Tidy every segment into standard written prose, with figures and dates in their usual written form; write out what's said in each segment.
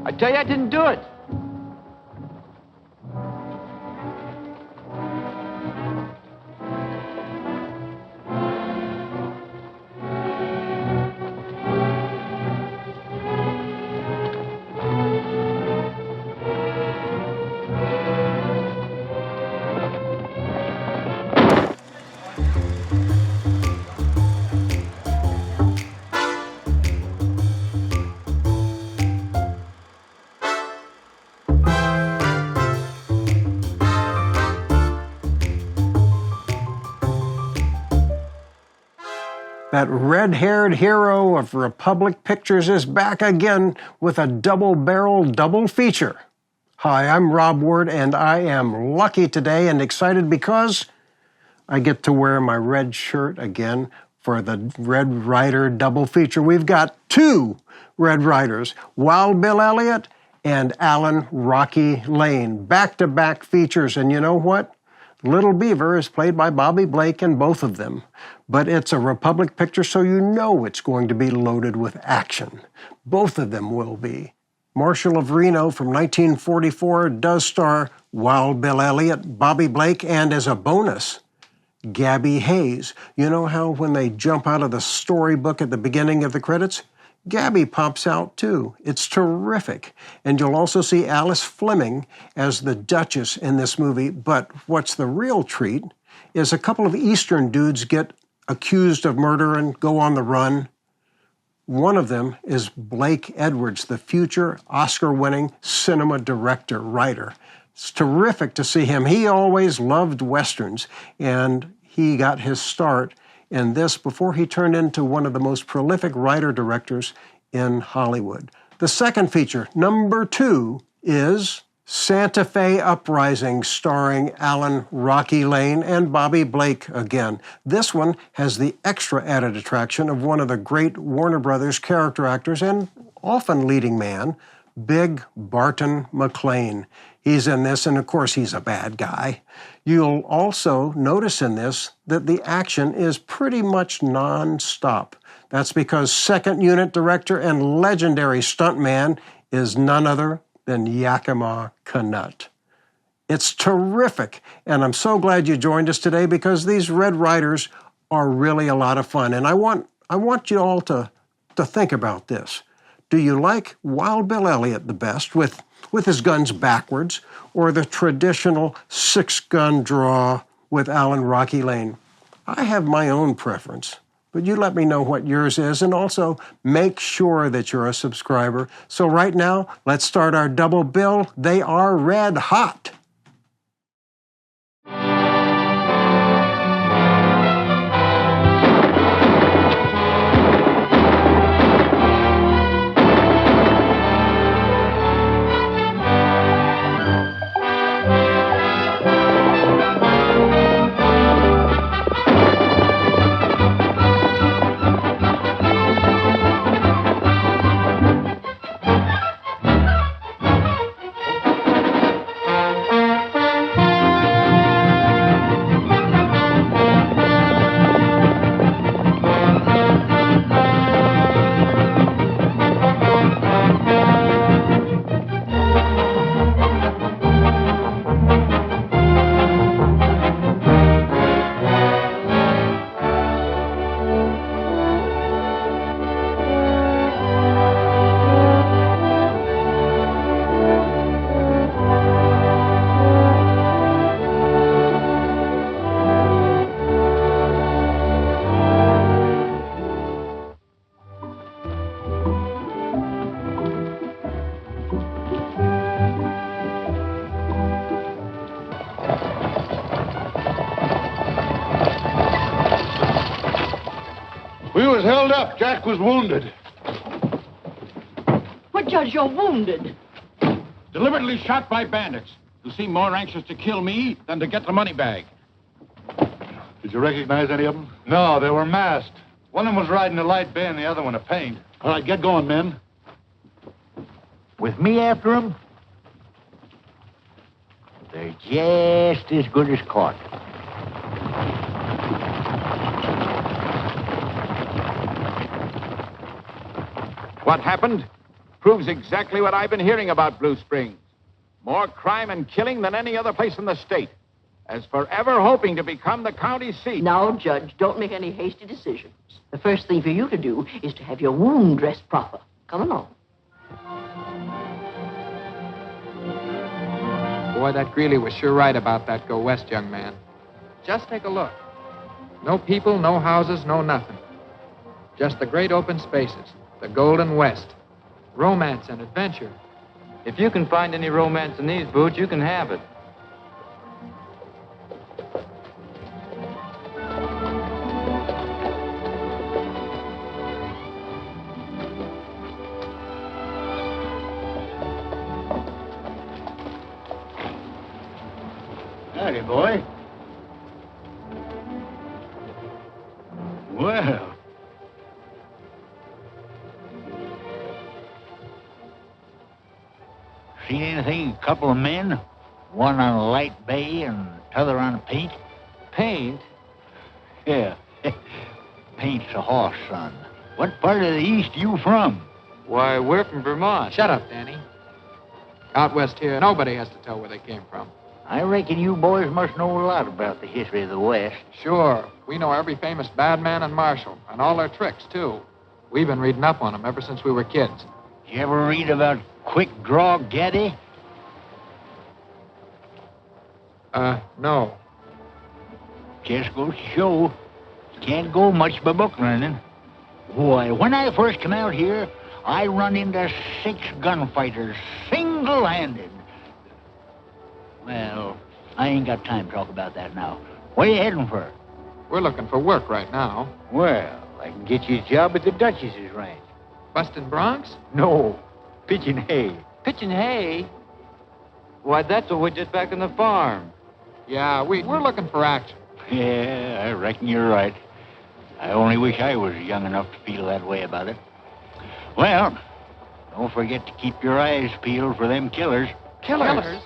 I tell you, I didn't do it. That red-haired hero of Republic Pictures is back again with a double-barrel double feature. Hi, I'm Rob Ward, and I am lucky today and excited because I get to wear my red shirt again for the Red Ryder double feature. We've got two Red Ryders, Wild Bill Elliott and Alan Rocky Lane. Back-to-back features, and you know what? Little Beaver is played by Bobby Blake in both of them. But it's a Republic picture, so you know it's going to be loaded with action. Both of them will be. Marshal of Reno from 1944 does star Wild Bill Elliott, Bobby Blake, and as a bonus, Gabby Hayes. You know how when they jump out of the storybook at the beginning of the credits? Gabby pops out too. It's terrific. And you'll also see Alice Fleming as the Duchess in this movie. But what's the real treat is a couple of Eastern dudes get accused of murder and go on the run. One of them is Blake Edwards, the future Oscar-winning cinema director, writer. It's terrific to see him. He always loved Westerns, and he got his start in this before he turned into one of the most prolific writer-directors in Hollywood. The second feature, number 2, is Santa Fe Uprising, starring Alan Rocky Lane and Bobby Blake again. This one has the extra added attraction of one of the great Warner Brothers character actors and often leading man, Big Barton McLean. He's in this, and of course he's a bad guy. You'll also notice in this that the action is pretty much non-stop. That's because second unit director and legendary stuntman is none other than Yakima Canutt. It's terrific, and I'm so glad you joined us today because these Red Ryders are really a lot of fun. And I want you all to think about this. Do you like Wild Bill Elliott the best with his guns backwards, or the traditional 6-gun draw with Alan Rocky Lane? I have my own preference, but you let me know what yours is, and also make sure that you're a subscriber. So right now, let's start our double bill. They are red hot. We was held up. Jack was wounded. What, Judge, you're wounded? Deliberately shot by bandits who seem more anxious to kill me than to get the money bag. Did you recognize any of them? No, they were masked. One of them was riding a light bay and the other one a paint. All right, get going, men. With me after them, they're just as good as caught. What happened? Proves exactly what I've been hearing about Blue Springs. More crime and killing than any other place in the state. As forever hoping to become the county seat. Now, Judge, don't make any hasty decisions. The first thing for you to do is to have your wound dressed proper. Come along. Boy, that Greeley was sure right about that go west young man. Just take a look. No people, no houses, no nothing. Just the great open spaces, the golden west. Romance and adventure. If you can find any romance in these boots, you can have it. Howdy, boy. Well. Seen anything? A couple of men, one on a light bay and t'other on a paint. Paint? Yeah, paint's a horse, son. What part of the East you from? Why, we're from Vermont. Shut up, Danny. Out west here, nobody has to tell where they came from. I reckon you boys must know a lot about the history of the West. Sure. We know every famous bad man and marshal, and all their tricks, too. We've been reading up on them ever since we were kids. You ever read about Quick Draw Gaddy? No. Just goes to show, can't go much by book learning. Boy, when I first come out here, I run into 6 gunfighters, single-handed. Well, I ain't got time to talk about that now. Where you heading for? We're looking for work right now. Well, I can get you a job at the Duchess's ranch. Bustin' Bronx? No, pitching hay. Pitching hay? Why, that's what we did back on the farm. Yeah, we're looking for action. Yeah, I reckon you're right. I only wish I was young enough to feel that way about it. Well, don't forget to keep your eyes peeled for them killers. Killers?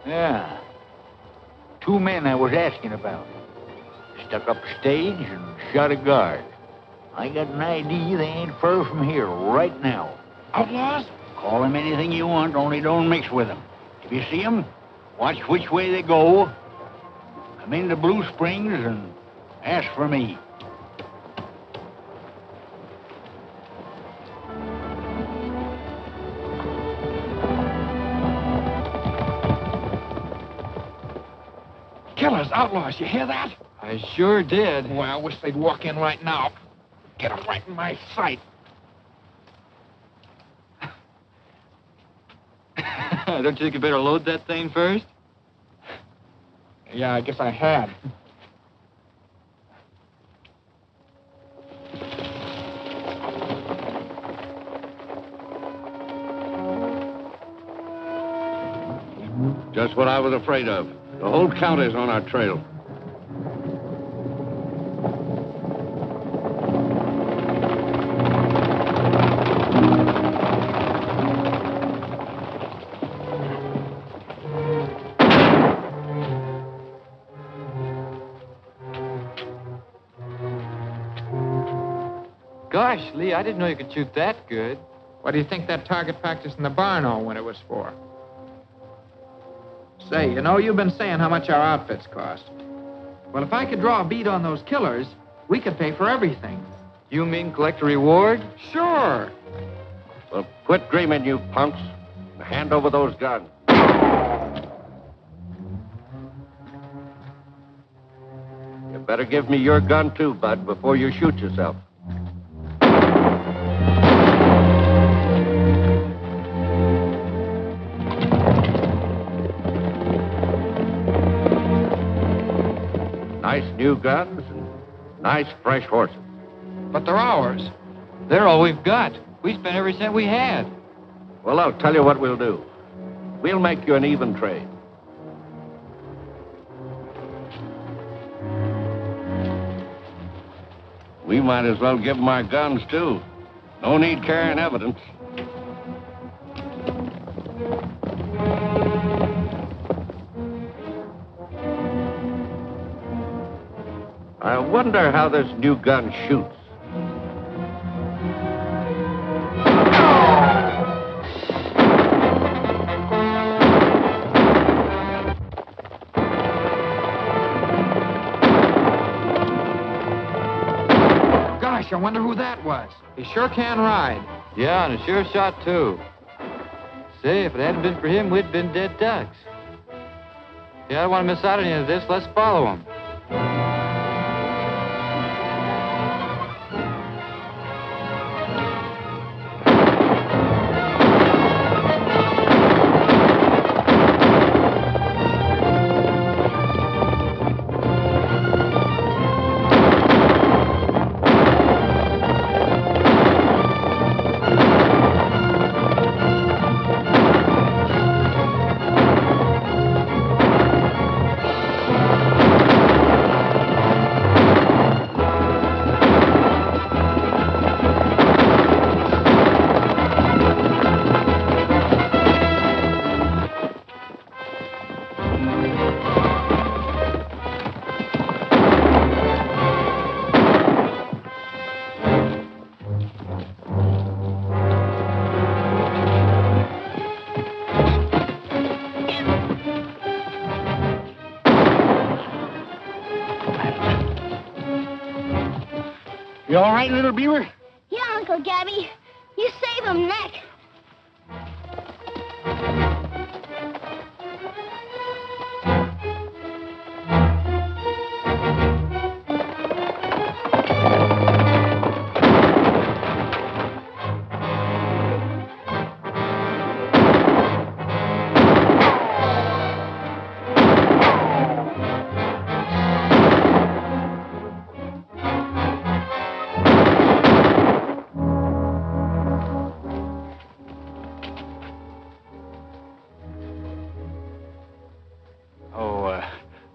Yeah. 2 men I was asking about. Stuck up a stage and shot a guard. I got an idea they ain't far from here right now. Outlaws? Call them anything you want, only don't mix with them. If you see them, watch which way they go. Come into Blue Springs and ask for me. Killers, outlaws, you hear that? I sure did. Well, I wish they'd walk in right now. Get them right in my sight. Don't you think you better load that thing first? Yeah, I guess I had. Just what I was afraid of. The whole county's on our trail. Gosh, Lee, I didn't know you could shoot that good. What do you think that target practice in the barn all winter was for? Say, you know, you've been saying how much our outfits cost. Well, if I could draw a bead on those killers, we could pay for everything. You mean collect a reward? Sure. Well, quit dreaming, you punks. Hand over those guns. You better give me your gun, too, Bud, before you shoot yourself. Nice new guns and nice fresh horses. But they're ours. They're all we've got. We spent every cent we had. Well, I'll tell you what we'll do. We'll make you an even trade. We might as well give them our guns, too. No need carrying evidence. I wonder how this new gun shoots. I wonder who that was. He sure can ride. Yeah, and a sure shot, too. Say, if it hadn't been for him, we'd been dead ducks. Yeah, I don't want to miss out on any of this. Let's follow him. You all right, little Beaver? Yeah, Uncle Gabby. You save him, Nick.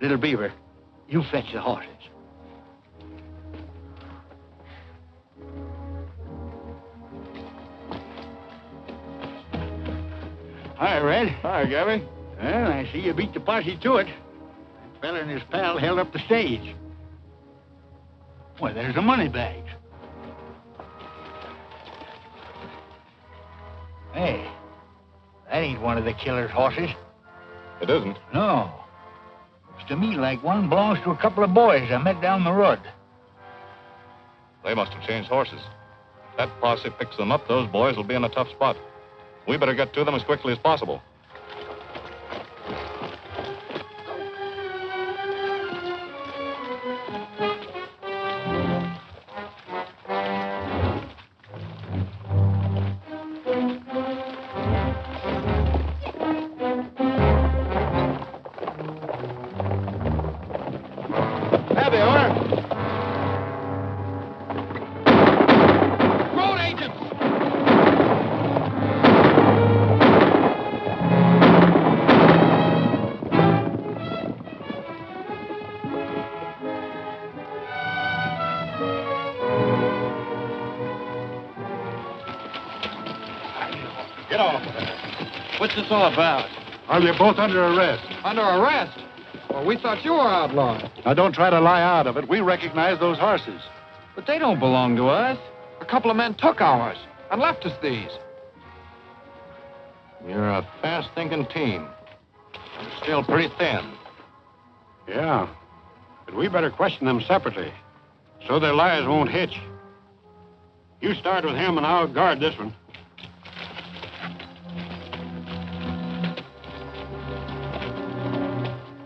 Little Beaver, you fetch the horses. Hi, Red. Hi, Gabby. Well, I see you beat the posse to it. That fella and his pal held up the stage. Well, there's the money bags. Hey, that ain't one of the killer's horses. It isn't. No. Looks to me like one belongs to a couple of boys I met down the road. They must have changed horses. If that posse picks them up, those boys will be in a tough spot. We better get to them as quickly as possible. Get off. What's this all about? Well, you're both under arrest. Under arrest? Well, we thought you were outlaws. Now, don't try to lie out of it. We recognize those horses. But they don't belong to us. A couple of men took ours and left us these. You're a fast-thinking team. You're still pretty thin. Yeah, but we better question them separately, so their lies won't hitch. You start with him, and I'll guard this one.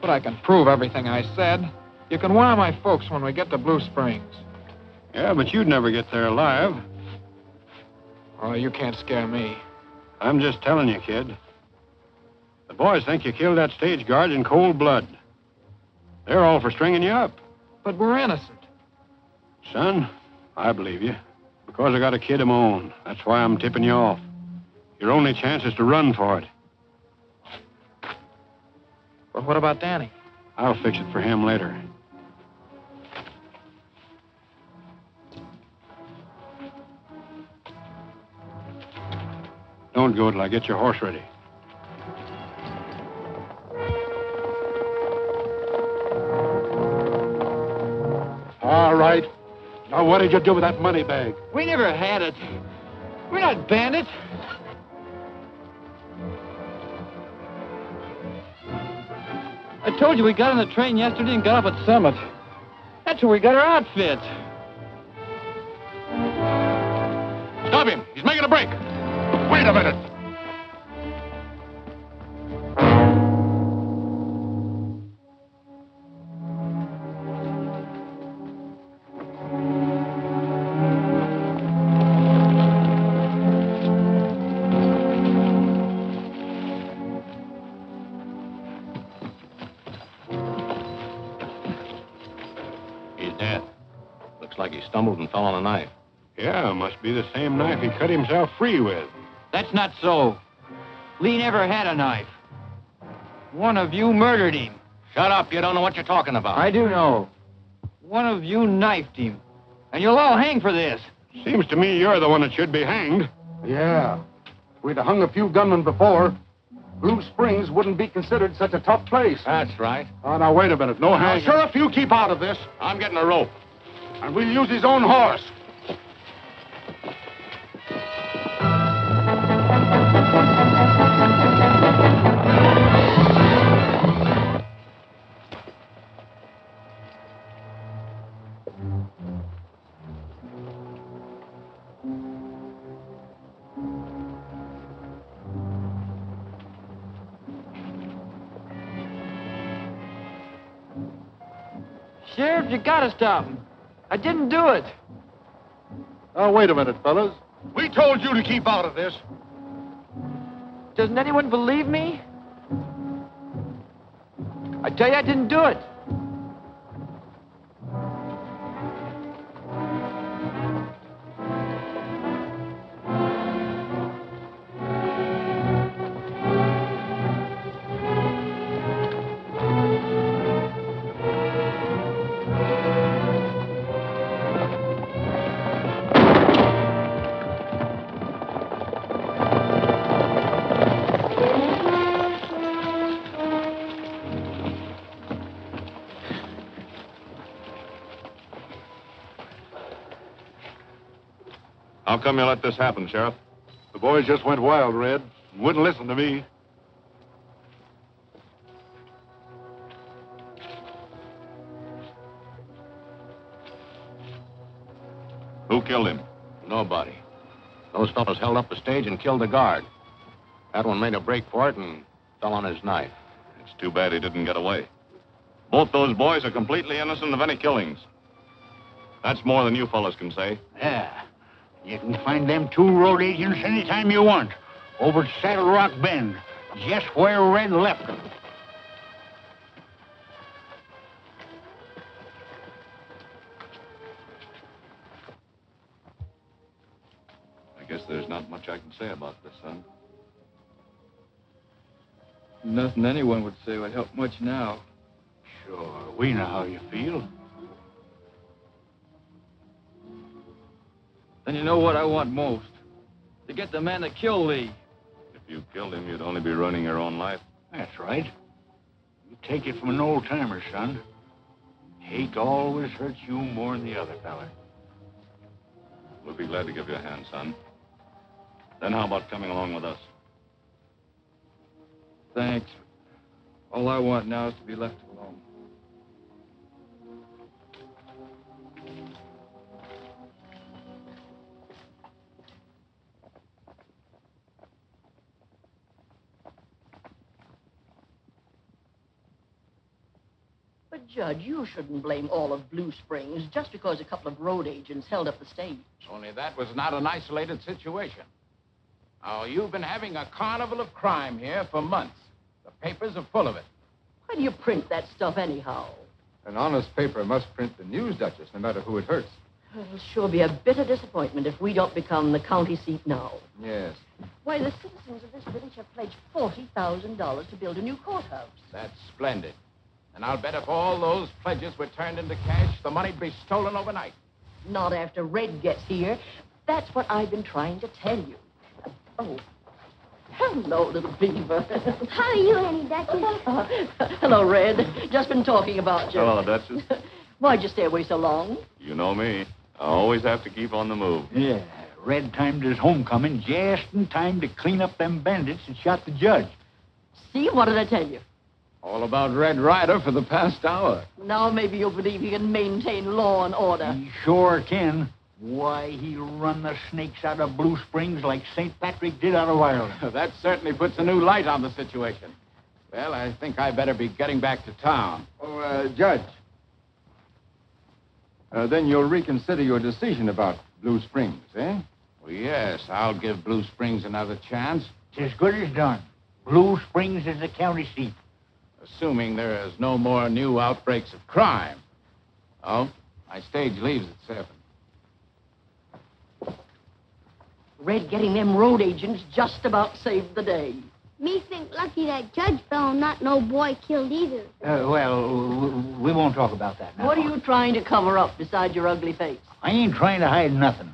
But I can prove everything I said. You can wire my folks when we get to Blue Springs. Yeah, but you'd never get there alive. Oh, you can't scare me. I'm just telling you, kid. The boys think you killed that stage guard in cold blood. They're all for stringing you up. But we're innocent. Son, I believe you. Because I got a kid of my own. That's why I'm tipping you off. Your only chance is to run for it. But what about Danny? I'll fix it for him later. Don't go till I get your horse ready. All right. Now, what did you do with that money bag? We never had it. We're not bandits. I told you we got on the train yesterday and got up at Summit. That's where we got our outfit. wait a minute. Like he stumbled and fell on a knife. Yeah, must be the same knife he cut himself free with. That's not so. Lee never had a knife. One of you murdered him. Shut up, you don't know what you're talking about. I do know. One of you knifed him. And you'll all hang for this. Seems to me you're the one that should be hanged. Yeah. If we'd have hung a few gunmen before, Blue Springs wouldn't be considered such a tough place. That's right. Oh, now, wait a minute. No Now, hanging. Sheriff, you keep out of this. I'm getting a rope. And we'll use his own horse. Sheriff, you gotta stop him. I didn't do it. Now, wait a minute, fellas. We told you to keep out of this. Doesn't anyone believe me? I tell you, I didn't do it. How come you let this happen, Sheriff? The boys just went wild, Red. And wouldn't listen to me. Who killed him? Nobody. Those fellas held up the stage and killed the guard. That one made a break for it and fell on his knife. It's too bad he didn't get away. Both those boys are completely innocent of any killings. That's more than you fellas can say. Yeah. You can find them two road agents anytime you want. Over at Saddle Rock Bend. Just where Red left them. I guess there's not much I can say about this, son. Nothing anyone would say would help much now. Sure, we know how you feel. Then you know what I want most? To get the man that killed Lee. If you killed him, you'd only be running your own life. That's right. You take it from an old-timer, son. Hate always hurts you more than the other fella. We'll be glad to give you a hand, son. Then how about coming along with us? Thanks. All I want now is to be left alone. But, Judge, you shouldn't blame all of Blue Springs just because a couple of road agents held up the stage. Only that was not an isolated situation. Now, you've been having a carnival of crime here for months. The papers are full of it. Why do you print that stuff anyhow? An honest paper must print the news, Duchess, no matter who it hurts. It'll sure be a bitter disappointment if we don't become the county seat now. Yes. Why, the citizens of this village have pledged $40,000 to build a new courthouse. That's splendid. And I'll bet if all those pledges were turned into cash, the money'd be stolen overnight. Not after Red gets here. That's what I've been trying to tell you. Oh. Hello, little Beaver. How are you, Annie Duchess? Hello, Red. Just been talking about you. Hello, Duchess. Why'd you stay away so long? You know me. I always have to keep on the move. Yeah, Red timed his homecoming just in time to clean up them bandits that shot the judge. See, what did I tell you? All about Red Ryder for the past hour. Now maybe you'll believe you can maintain law and order. He sure can. Why, he'll run the snakes out of Blue Springs like St. Patrick did out of Ireland. That certainly puts a new light on the situation. Well, I think I better be getting back to town. Oh, Judge. Then you'll reconsider your decision about Blue Springs, eh? Well, yes, I'll give Blue Springs another chance. It's as good as done. Blue Springs is the county seat. Assuming there is no more new outbreaks of crime. Oh, my stage leaves at 7. Red getting them road agents just about saved the day. Me think lucky that judge fellow not no boy killed either. We won't talk about that now. What are you trying to cover up beside your ugly face? I ain't trying to hide nothing.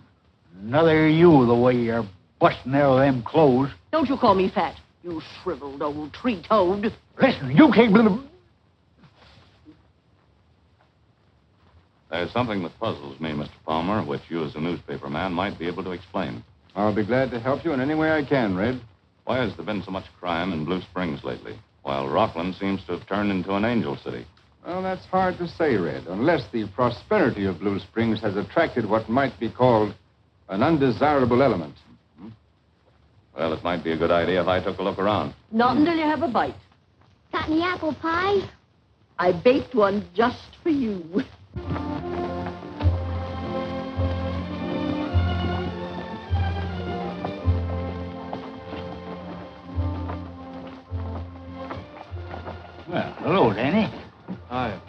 Neither are you, the way you're busting out of them clothes. Don't you call me fat, you shriveled old tree toad. Listen, you can't believe... There's something that puzzles me, Mr. Palmer, which you as a newspaper man might be able to explain. I'll be glad to help you in any way I can, Red. Why has there been so much crime in Blue Springs lately, while Rockland seems to have turned into an angel city? Well, that's hard to say, Red, unless the prosperity of Blue Springs has attracted what might be called an undesirable element. Well, it might be a good idea if I took a look around. Not until you have a bite. Got any apple pie? I baked one just for you. Well, hello, Danny. Hi.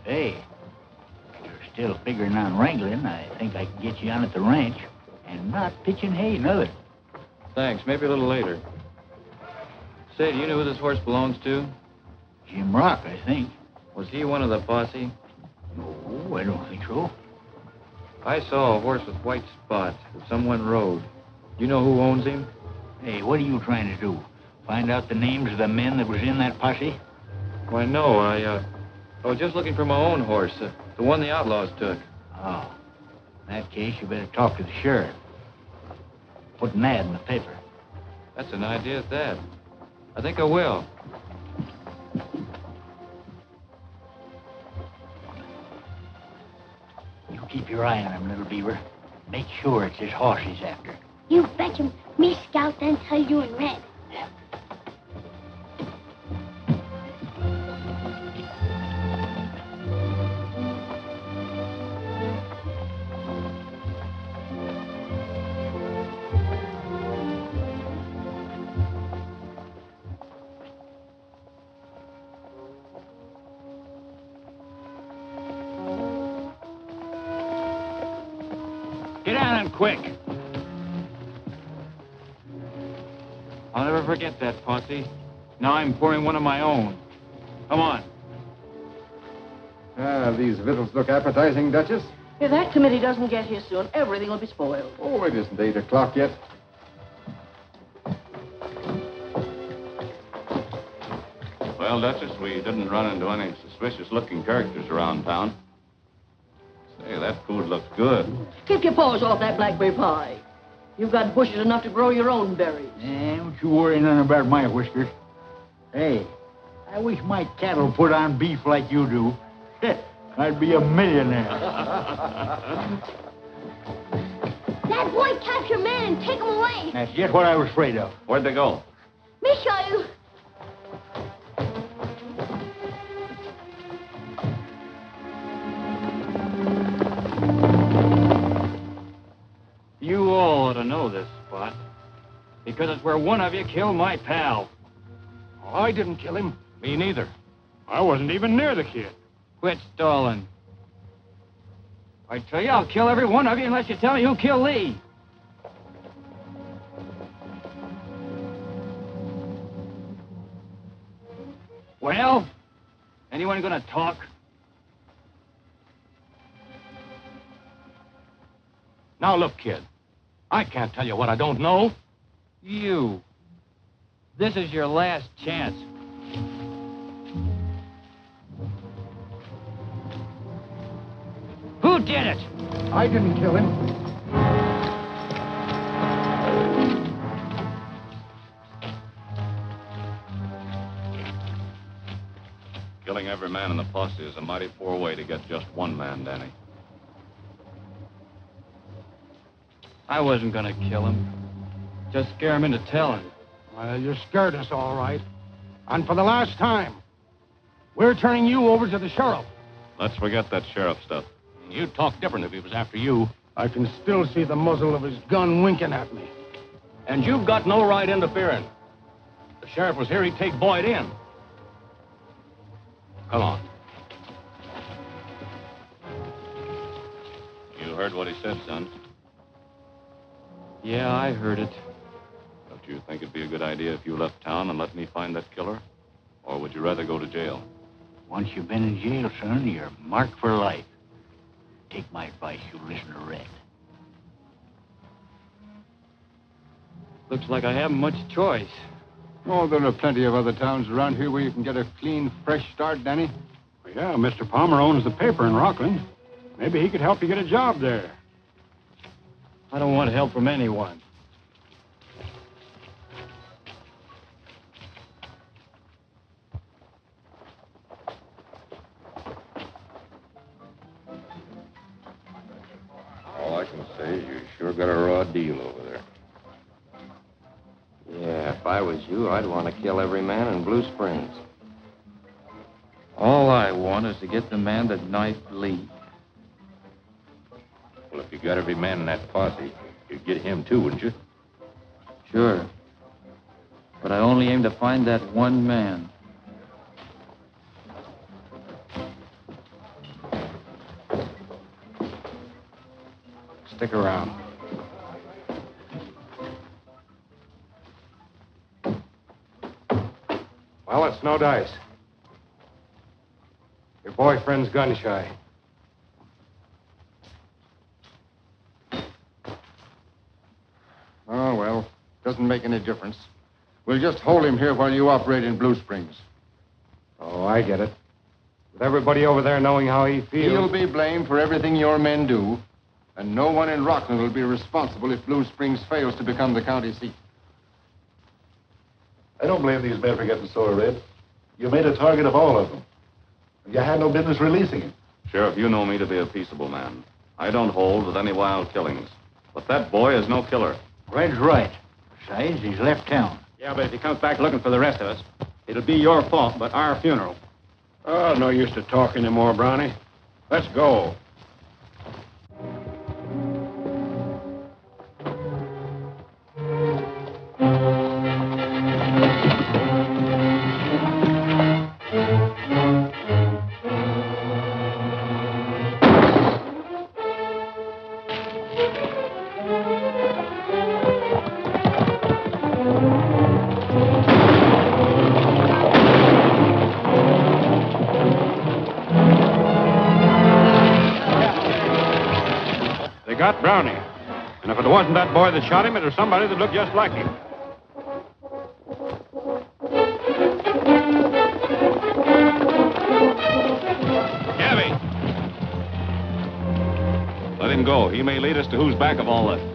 Hey, you're still figuring on wrangling. I think I can get you on at the ranch. And not pitching hay, neither. Thanks. Maybe a little later. Say, do you know who this horse belongs to? Jim Rock, I think. Was he one of the posse? No, I don't think so. I saw a horse with white spots that someone rode. Do you know who owns him? Hey, what are you trying to do? Find out the names of the men that was in that posse? Why, no. I was just looking for my own horse, the one the outlaws took. Oh. In that case, you better talk to the sheriff. Put an ad in the paper. That's an idea at that. I think I will. You keep your eye on him, little Beaver. Make sure it's his horse he's after. You fetch him. Me scout then tell you in Red. Get on him quick. I'll never forget that posse. Now I'm pouring one of my own. Come on. These victuals look appetizing, Duchess. If that committee doesn't get here soon, everything will be spoiled. Oh, it isn't 8 o'clock yet. Well, Duchess, we didn't run into any suspicious-looking characters around town. Say, that food looks good. Keep your paws off that blackberry pie. You've got bushes enough to grow your own berries. Don't you worry none about my whiskers. Hey, I wish my cattle put on beef like you do. I'd be a millionaire. That boy capture man and take him away. That's just what I was afraid of. Where'd they go? Me show you. You all ought to know this spot. Because it's where one of you killed my pal. I didn't kill him. Me neither. I wasn't even near the kid. Quit stalling. I tell you, I'll kill every one of you unless you tell me who killed Lee. Well, anyone gonna talk? Now, look, kid. I can't tell you what I don't know. You. This is your last chance. Who did it? I didn't kill him. Killing every man in the posse is a mighty poor way to get just one man, Danny. I wasn't gonna kill him. Just scare him into telling. Well, you scared us all right. And for the last time, we're turning you over to the sheriff. Let's forget that sheriff stuff. You'd talk different if he was after you. I can still see the muzzle of his gun winking at me. And you've got no right interfering. If the sheriff was here, he'd take Boyd in. Come on. You heard what he said, son. Yeah, I heard it. Don't you think it'd be a good idea if you left town and let me find that killer? Or would you rather go to jail? Once you've been in jail, son, you're marked for life. Take my advice, you listen to Red. Looks like I haven't much choice. Oh, there are plenty of other towns around here where you can get a clean, fresh start, Danny. Well, yeah, Mr. Palmer owns the paper in Rockland. Maybe he could help you get a job there. I don't want help from anyone. All I can say is you sure got a raw deal over there. Yeah, if I was you, I'd want to kill every man in Blue Springs. All I want is to get the man that knifed Lee. Well, if you got every man in that posse, you'd get him too, wouldn't you? Sure. But I only aim to find that one man. Stick around. Well, it's no dice. Your boyfriend's gun shy. Oh, well, doesn't make any difference. We'll just hold him here while you operate in Blue Springs. Oh, I get it. With everybody over there knowing how he feels... He'll be blamed for everything your men do, and no one in Rockland will be responsible if Blue Springs fails to become the county seat. I don't blame these men for getting sore, Red. You made a target of all of them. You had no business releasing him. Sheriff, you know me to be a peaceable man. I don't hold with any wild killings. But that boy is no killer. Red's right. Besides, he's left town. Yeah, but if he comes back looking for the rest of us, it'll be your fault, but our funeral. Oh, no use to talk anymore, Brownie. Let's go. Got Brownie. And if it wasn't that boy that shot him, it was somebody that looked just like him. Gabby! Let him go. He may lead us to who's back of all this.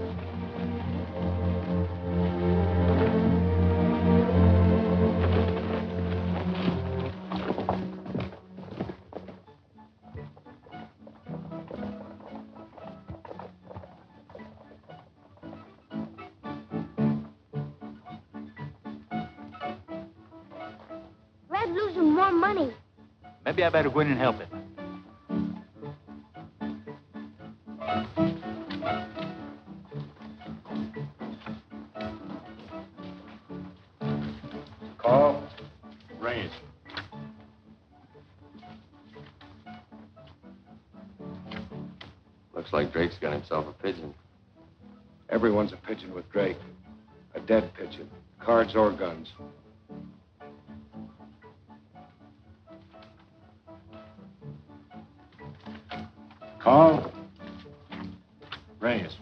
Red's losing more money. Maybe I better go in and help him. Call. Raise. Looks like Drake's got himself a pigeon. Everyone's a pigeon with Drake. A dead pigeon. Cards or guns. Call. Raise.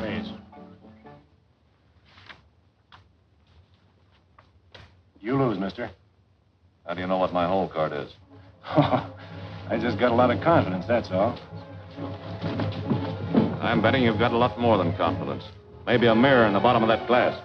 Raise. You lose, mister. How do you know what my hole card is? I just got a lot of confidence, that's all. I'm betting you've got a lot more than confidence. Maybe a mirror in the bottom of that glass.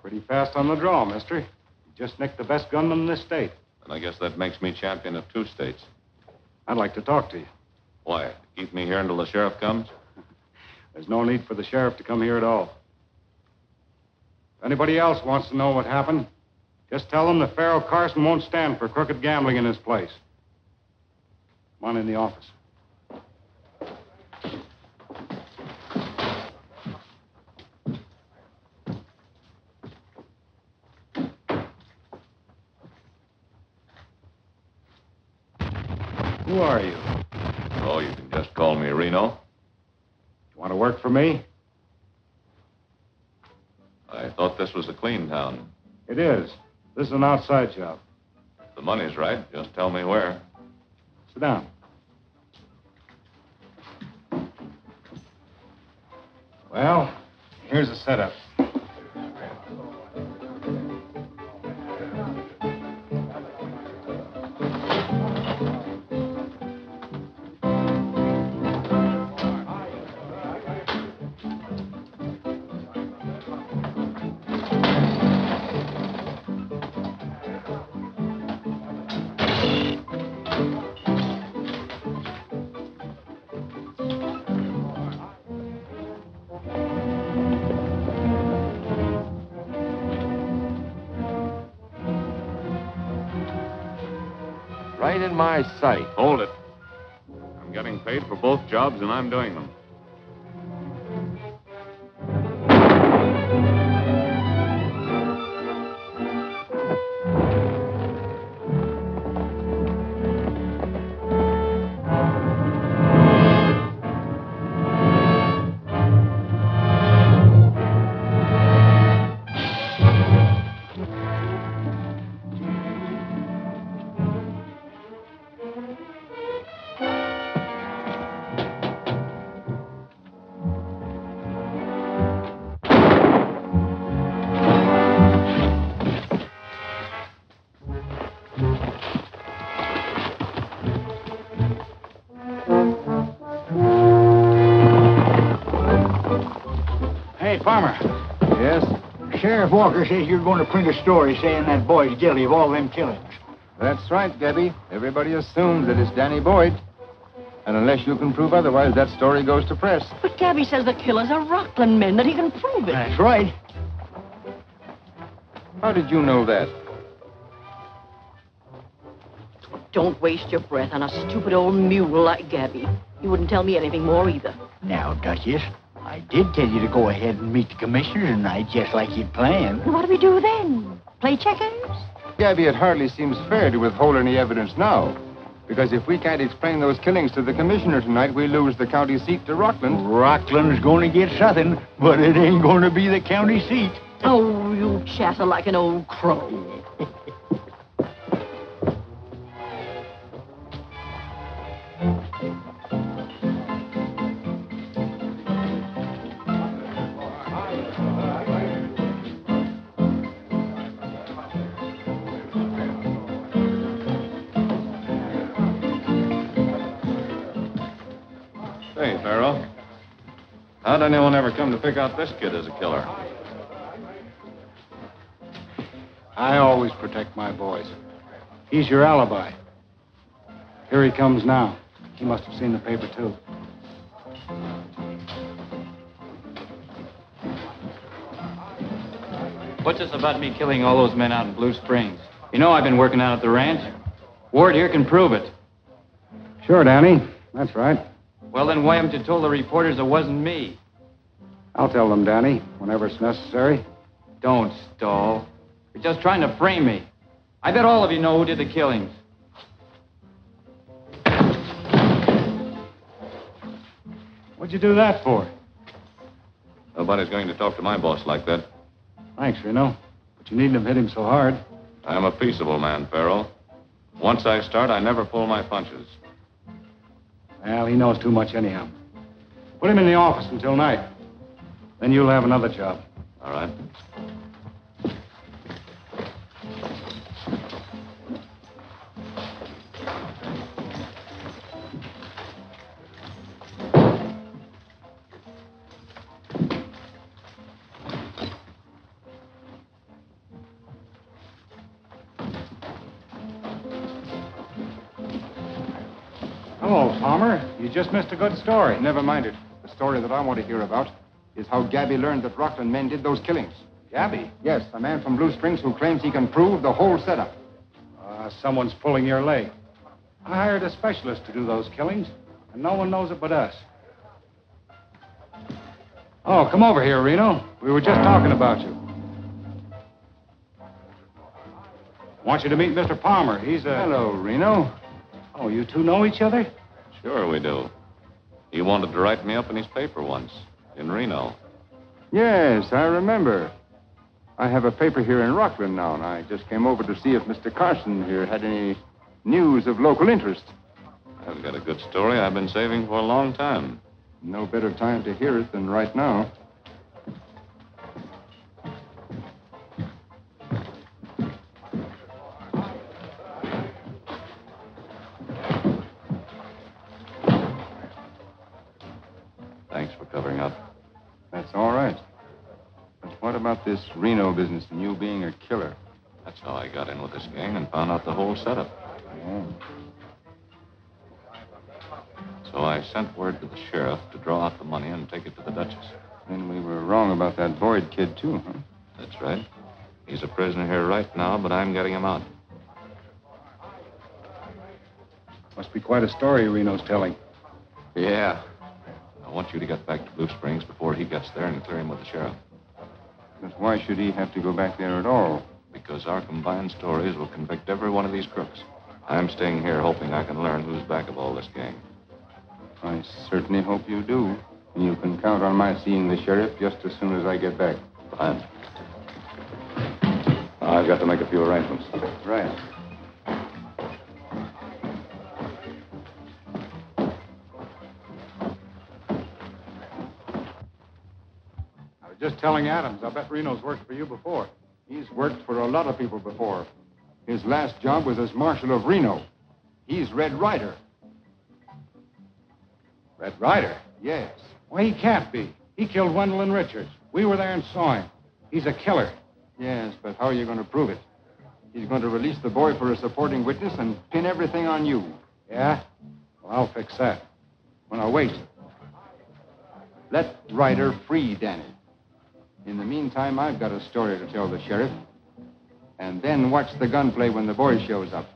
Pretty fast on the draw, mister. You just nicked the best gunman in this state. And I guess that makes me champion of 2 states. I'd like to talk to you. Why? Keep me here until the sheriff comes? There's no need for the sheriff to come here at all. If anybody else wants to know what happened, just tell them that Pharaoh Carson won't stand for crooked gambling in his place. Come on in the office. Who are you? Oh, you can just call me Reno. You want to work for me? I thought this was a clean town. It is. This is an outside job. If the money's right, just tell me where. Sit down. Well, here's the setup. Right in my sight. Hold it. I'm getting paid for both jobs, and I'm doing them. Farmer. Yes? Sheriff Walker says you're going to print a story saying that boy's guilty of all them killings. That's right, Gabby. Everybody assumes that it's Danny Boyd. And unless you can prove otherwise, that story goes to press. But Gabby says the killers are Rockland men, that he can prove it. That's right. How did you know that? Don't waste your breath on a stupid old mule like Gabby. He wouldn't tell me anything more either. Now, Duchess, I did tell you to go ahead and meet the commissioner tonight, just like you'd planned. What do we do then? Play checkers? Gabby, it hardly seems fair to withhold any evidence now. Because if we can't explain those killings to the commissioner tonight, we lose the county seat to Rockland. Rockland's going to get something, but it ain't going to be the county seat. Oh, you chatter like an old crow. Say, Pharaoh, how'd anyone ever come to pick out this kid as a killer? I always protect my boys. He's your alibi. Here he comes now. He must have seen the paper, too. What's this about me killing all those men out in Blue Springs? You know I've been working out at the ranch. Ward here can prove it. Sure, Danny. That's right. Well, then why haven't you told the reporters it wasn't me? I'll tell them, Danny, whenever it's necessary. Don't stall. You're just trying to frame me. I bet all of you know who did the killings. What'd you do that for? Nobody's going to talk to my boss like that. Thanks, Reno. But you needn't have hit him so hard. I'm a peaceable man, Farrell. Once I start, I never pull my punches. Well, he knows too much anyhow. Put him in the office until night. Then you'll have another job. All right. Hello, Palmer. You just missed a good story. Never mind it. The story that I want to hear about is how Gabby learned that Rockland men did those killings. Gabby? Yes, a man from Blue Springs who claims he can prove the whole setup. Someone's pulling your leg. I hired a specialist to do those killings, and no one knows it but us. Oh, come over here, Reno. We were just talking about you. Want you to meet Mr. Palmer. He's a... Hello, Reno. Oh, you two know each other? Sure we do. He wanted to write me up in his paper once, in Reno. Yes, I remember. I have a paper here in Rockland now, and I just came over to see if Mr. Carson here had any news of local interest. I've got a good story I've been saving for a long time. No better time to hear it than right now. Thanks for covering up. That's all right. But what about this Reno business and you being a killer? That's how I got in with this gang and found out the whole setup. Oh. So I sent word to the sheriff to draw out the money and take it to the Duchess. Then we were wrong about that Boyd kid, too, huh? That's right. He's a prisoner here right now, but I'm getting him out. Must be quite a story Reno's telling. Yeah. I want you to get back to Blue Springs before he gets there and clear him with the sheriff. But why should he have to go back there at all? Because our combined stories will convict every one of these crooks. I'm staying here hoping I can learn who's back of all this gang. I certainly hope you do. And you can count on my seeing the sheriff just as soon as I get back. Fine. I've got to make a few arrangements. Right. I was just telling Adams, I bet Reno's worked for you before. He's worked for a lot of people before. His last job was as Marshal of Reno. He's Red Ryder. Red Ryder? Yes. Well, he can't be. He killed Wendell and Richards. We were there and saw him. He's a killer. Yes, but how are you going to prove it? He's going to release the boy for a supporting witness and pin everything on you. Yeah? Well, I'll fix that. Well, now, wait. Let Ryder free Danny. In the meantime, I've got a story to tell the sheriff. And then watch the gunplay when the boy shows up.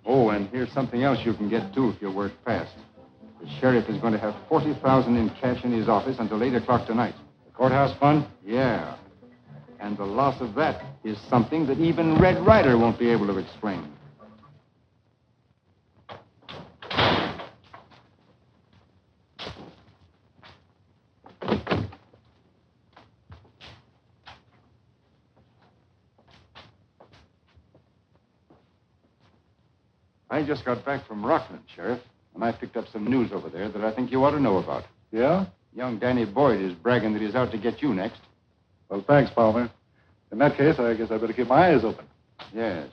Oh, and here's something else you can get, too, if you work fast. The sheriff is going to have $40,000 in cash in his office until 8 o'clock tonight. The courthouse fund? Yeah. And the loss of that is something that even Red Ryder won't be able to explain. I just got back from Rockland, Sheriff, and I picked up some news over there that I think you ought to know about. Yeah? Young Danny Boyd is bragging that he's out to get you next. Well, thanks, Palmer. In that case, I guess I better keep my eyes open. Yes.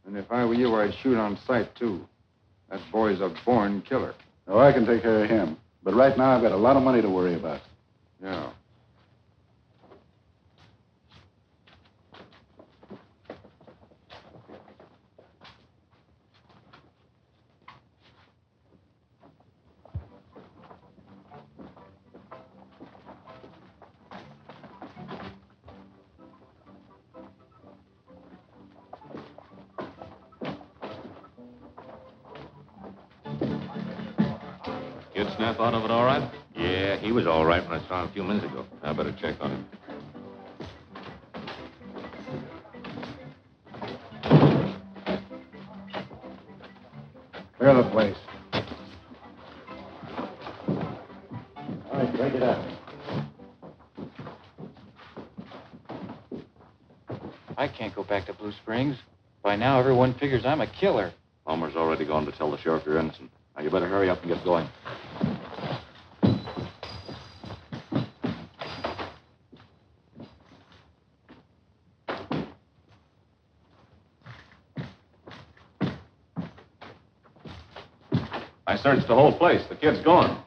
And if I were you, I'd shoot on sight, too. That boy's a born killer. Oh, I can take care of him. But right now, I've got a lot of money to worry about. Yeah. Kid snap out of it all right? Yeah, he was all right when I saw him a few minutes ago. I better check on him. Clear the place. All right, break it up. I can't go back to Blue Springs. By now, everyone figures I'm a killer. Palmer's already gone to tell the sheriff you're innocent. Now, you better hurry up and get going. I searched the whole place. The kid's gone.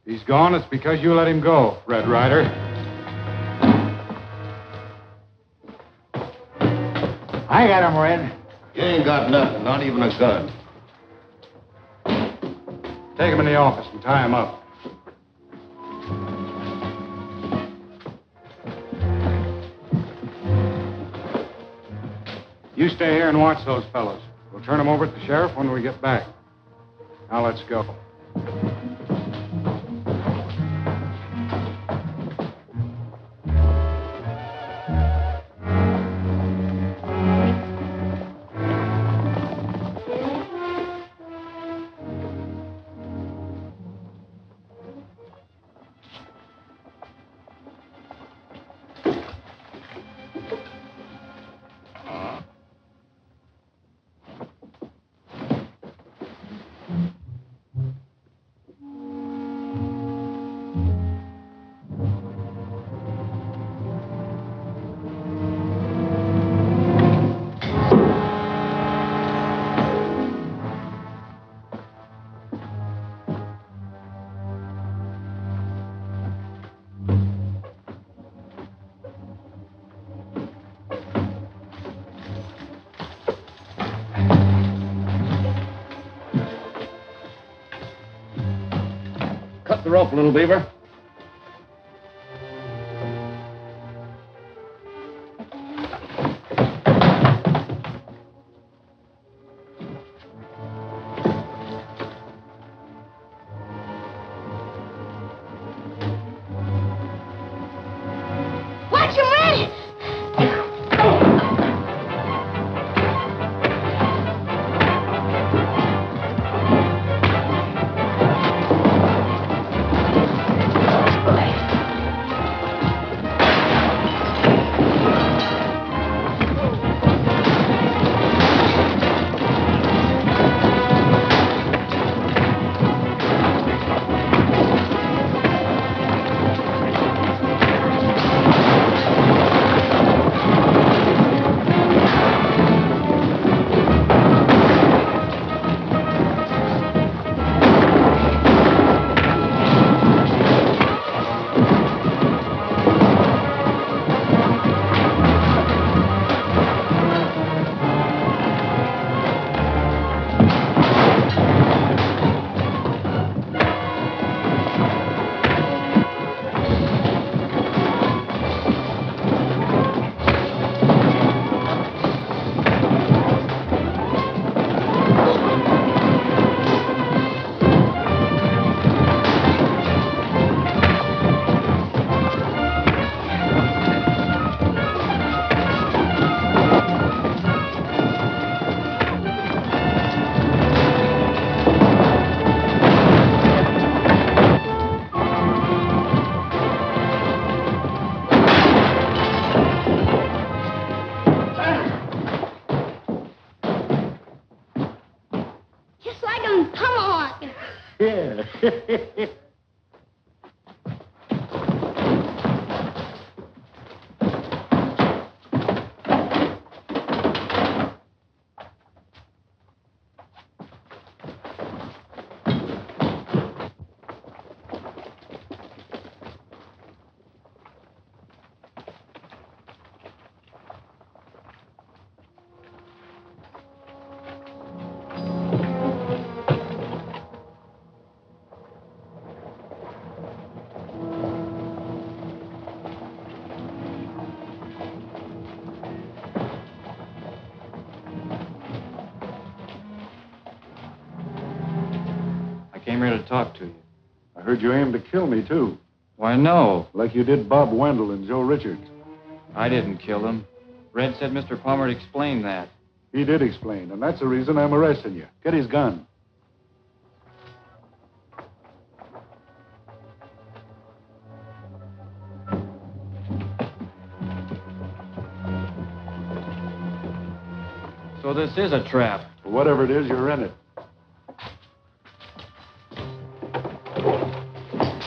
He's gone, it's because you let him go, Red Ryder. I got him, Red. You ain't got nothing, not even a gun. Take him in the office and tie him up. You stay here and watch those fellows. We'll turn them over to the sheriff when we get back. Now let's go. Cut the rope, little Beaver. Watch him, Red! Came here to talk to you. I heard you aimed to kill me, too. Why, no. Like you did Bob Wendell and Joe Richards. I didn't kill him. Red said Mr. Palmer had explained that. He did explain, and that's the reason I'm arresting you. Get his gun. So this is a trap. Whatever it is, you're in it.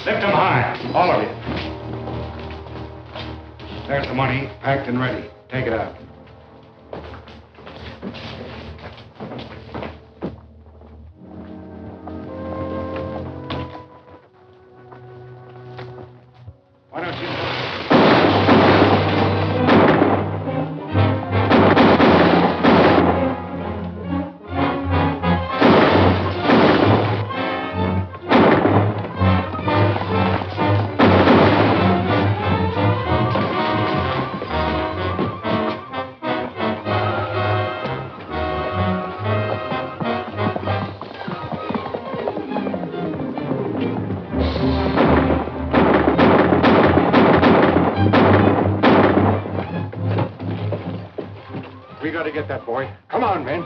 Lift them high, all of you. There's the money, packed and ready. Take it out. Why don't you... We got to get that boy. Come on, men.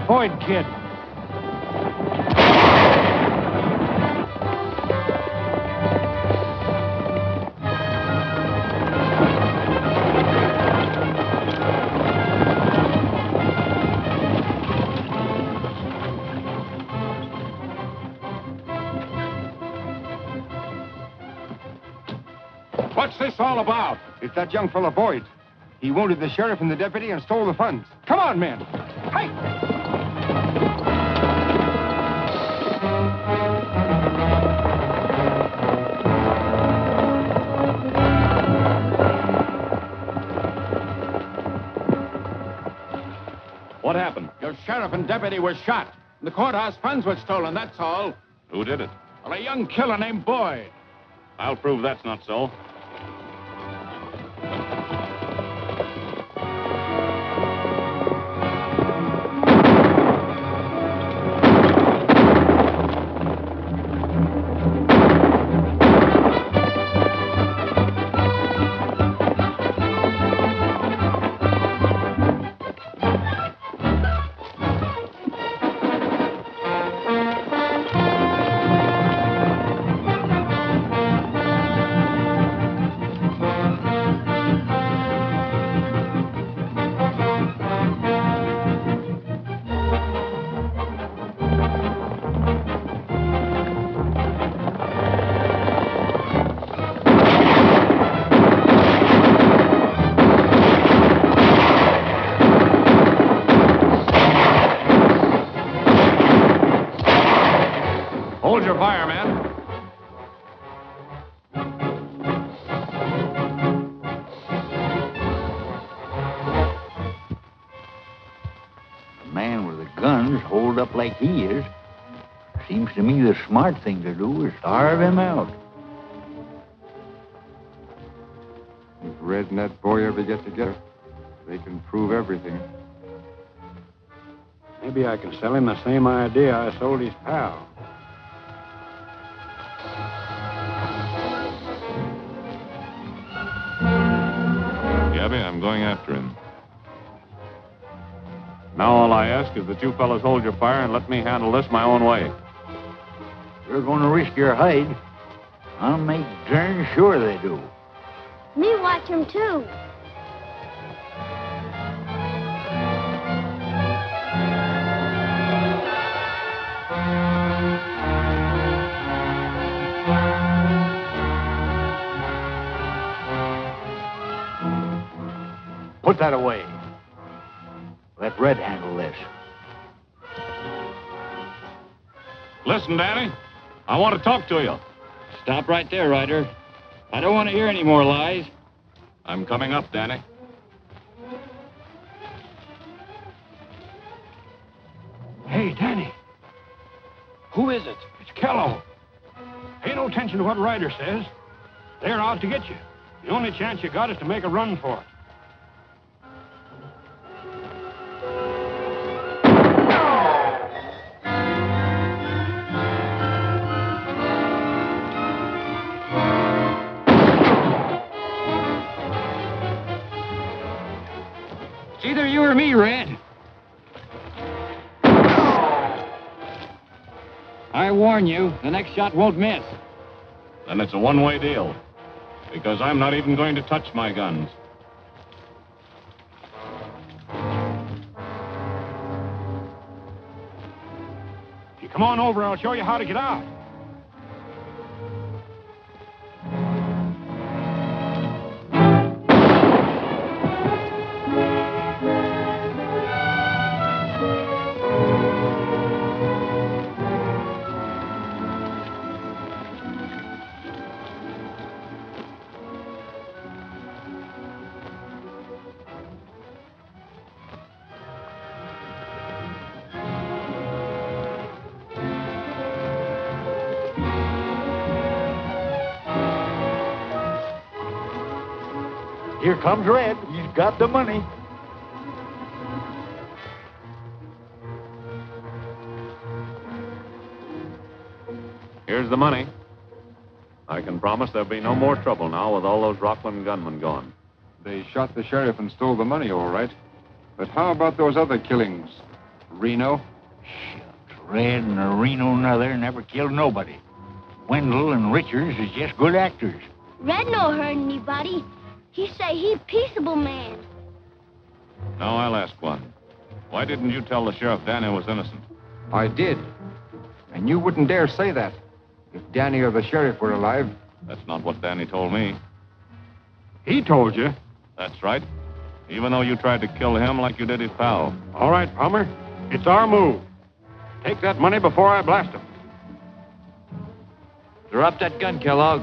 Boyd kid. What's this all about? It's that young fellow Boyd. He wounded the sheriff and the deputy and stole the funds. Come on, men. Hey! What happened? Your sheriff and deputy were shot. The courthouse funds were stolen, that's all. Who did it? Well, a young killer named Boyd. I'll prove that's not so. Hold your fire, man. A man with a gun's holed up like he is. Seems to me the smart thing to do is starve him out. If Red and that boy ever get together, they can prove everything. Maybe I can sell him the same idea I sold his pal. Gabby, I'm going after him. Now all I ask is that you fellas hold your fire and let me handle this my own way. You're going to risk your hide. I'll make darn sure they do. Me watch him too. Put that away. Let Red handle this. Listen, Danny, I want to talk to you. Stop right there, Ryder. I don't want to hear any more lies. I'm coming up, Danny. Hey, Danny. Who is it? It's Kello. Pay no attention to what Ryder says. They're out to get you. The only chance you got is to make a run for it. It's either you or me, Red. I warn you, the next shot won't miss. Then it's a one-way deal. Because I'm not even going to touch my guns. If you come on over, I'll show you how to get out. Here comes Red. He's got the money. Here's the money. I can promise there'll be no more trouble now with all those Rockland gunmen gone. They shot the sheriff and stole the money, all right. But how about those other killings? Reno? Red and Reno and other never killed nobody. Wendell and Richards is just good actors. Red no hurt anybody. He say he peaceable man. Now I'll ask one. Why didn't you tell the sheriff Danny was innocent? I did. And you wouldn't dare say that. If Danny or the sheriff were alive. That's not what Danny told me. He told you. That's right. Even though you tried to kill him like you did his pal. All right, Palmer. It's our move. Take that money before I blast him. Drop that gun, Kellogg.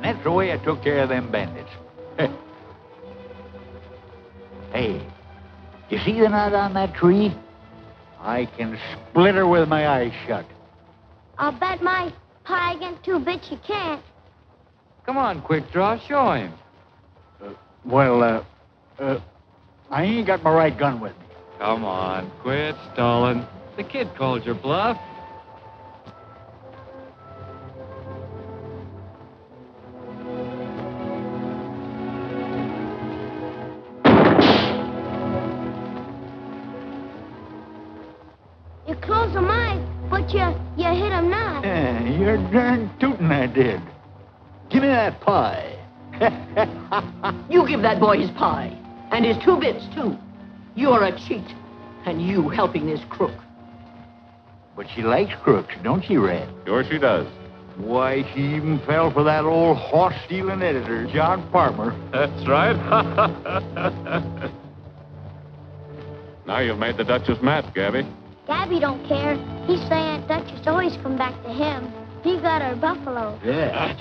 That's the way I took care of them bandits. Hey, you see the knot on that tree? I can split her with my eyes shut. I'll bet my pie against 2 bits you can't. Come on, Quick Draw, show him. I ain't got my right gun with me. Come on, quit stalling. The kid called your bluff. You close them eyes, but you hit them not. You're darn tootin' I did. Give me that pie. You give that boy his pie. And his 2 bits, too. You're a cheat. And you helping this crook. But she likes crooks, don't she, Red? Sure she does. Why, she even fell for that old horse-stealing editor, John Farmer. That's right. Now you've made the Duchess mad, Gabby. Gabby don't care. He's saying Duchess always come back to him. He got our buffalo. Yeah.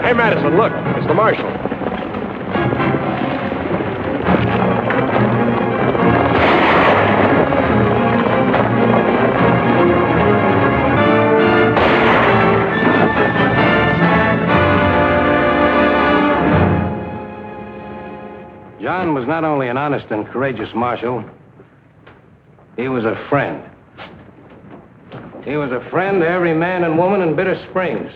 Hey, Madison, look. It's the marshal. John was not only an honest and courageous marshal, he was a friend. He was a friend to every man and woman in Bitter Springs.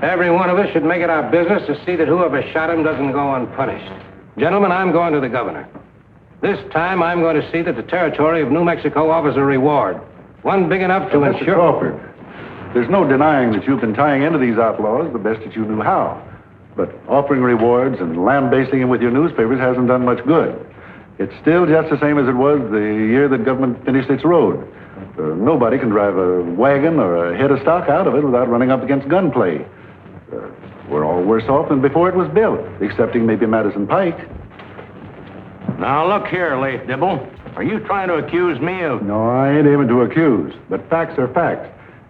Every one of us should make it our business to see that whoever shot him doesn't go unpunished. Gentlemen, I'm going to the governor. This time, I'm going to see that the territory of New Mexico offers a reward. One big enough to Mr. ensure... Crawford, there's no denying that you've been tying into these outlaws the best that you knew how. But offering rewards and lambasting them with your newspapers hasn't done much good. It's still just the same as it was the year that government finished its road. Nobody can drive a wagon or a head of stock out of it without running up against gunplay. We're all worse off than before it was built, excepting maybe Madison Pike. Now, look here, Leif Dibble. Are you trying to accuse me of... No, I ain't aiming to accuse, but facts are facts.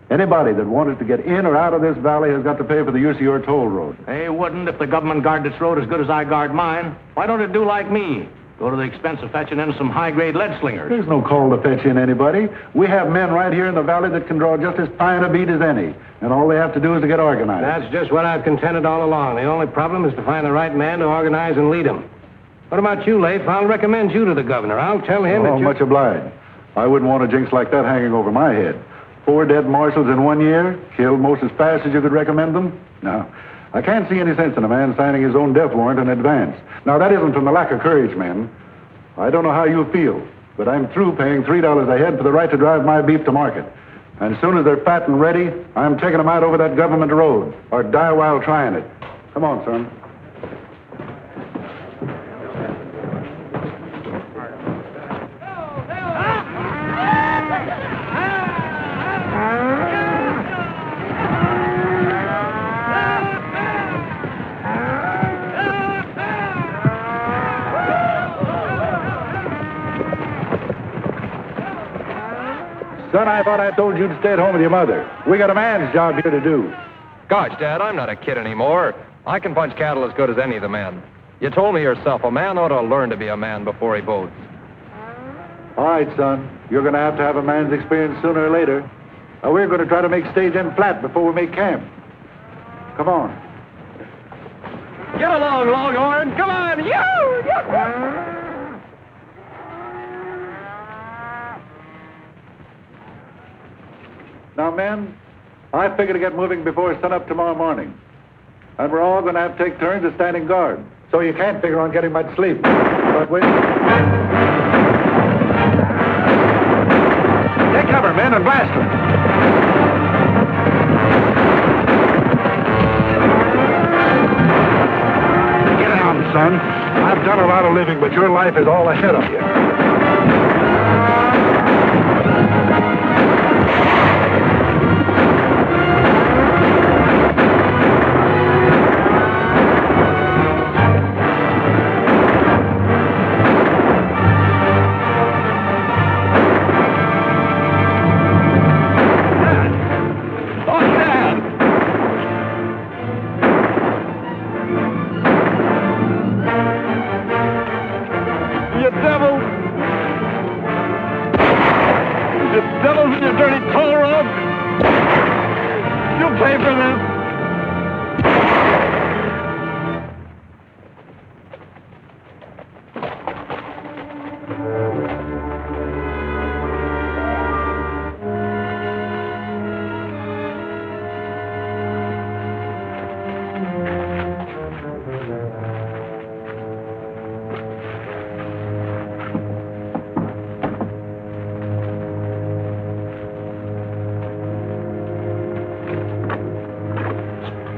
Anybody that wanted to get in or out of this valley has got to pay for the use of your toll road. They wouldn't if the government guarded this road as good as I guard mine. Why don't it do like me? Go to the expense of fetching in some high-grade lead slingers. There's no call to fetch in anybody. We have men right here in the valley that can draw just as fine a beat as any. And all they have to do is to get organized. That's just what I've contended all along. The only problem is to find the right man to organize and lead him. What about you, Leif? I'll recommend you to the governor. I'll tell him that you... much obliged. I wouldn't want a jinx like that hanging over my head. 4 dead marshals in 1 year, killed most as fast as you could recommend them. No, I can't see any sense in a man signing his own death warrant in advance. Now, that isn't from the lack of courage, men. I don't know how you feel, but I'm through paying $3 a head for the right to drive my beef to market. And as soon as they're fat and ready, I'm taking them out over that government road, or die while trying it. Come on, son. Son, I thought I told you to stay at home with your mother. We got a man's job here to do. Gosh, Dad, I'm not a kid anymore. I can punch cattle as good as any of the men. You told me yourself a man ought to learn to be a man before he votes. All right, son. You're going to have a man's experience sooner or later. We're going to try to make stage end flat before we make camp. Come on. Get along, Longhorn. Come on. Now, men, I figure to get moving before sunup tomorrow morning. And we're all going to have to take turns at standing guard. So you can't figure on getting much sleep. But wait. Take cover, men, and blast them. Get down, son. I've done a lot of living, but your life is all ahead of you.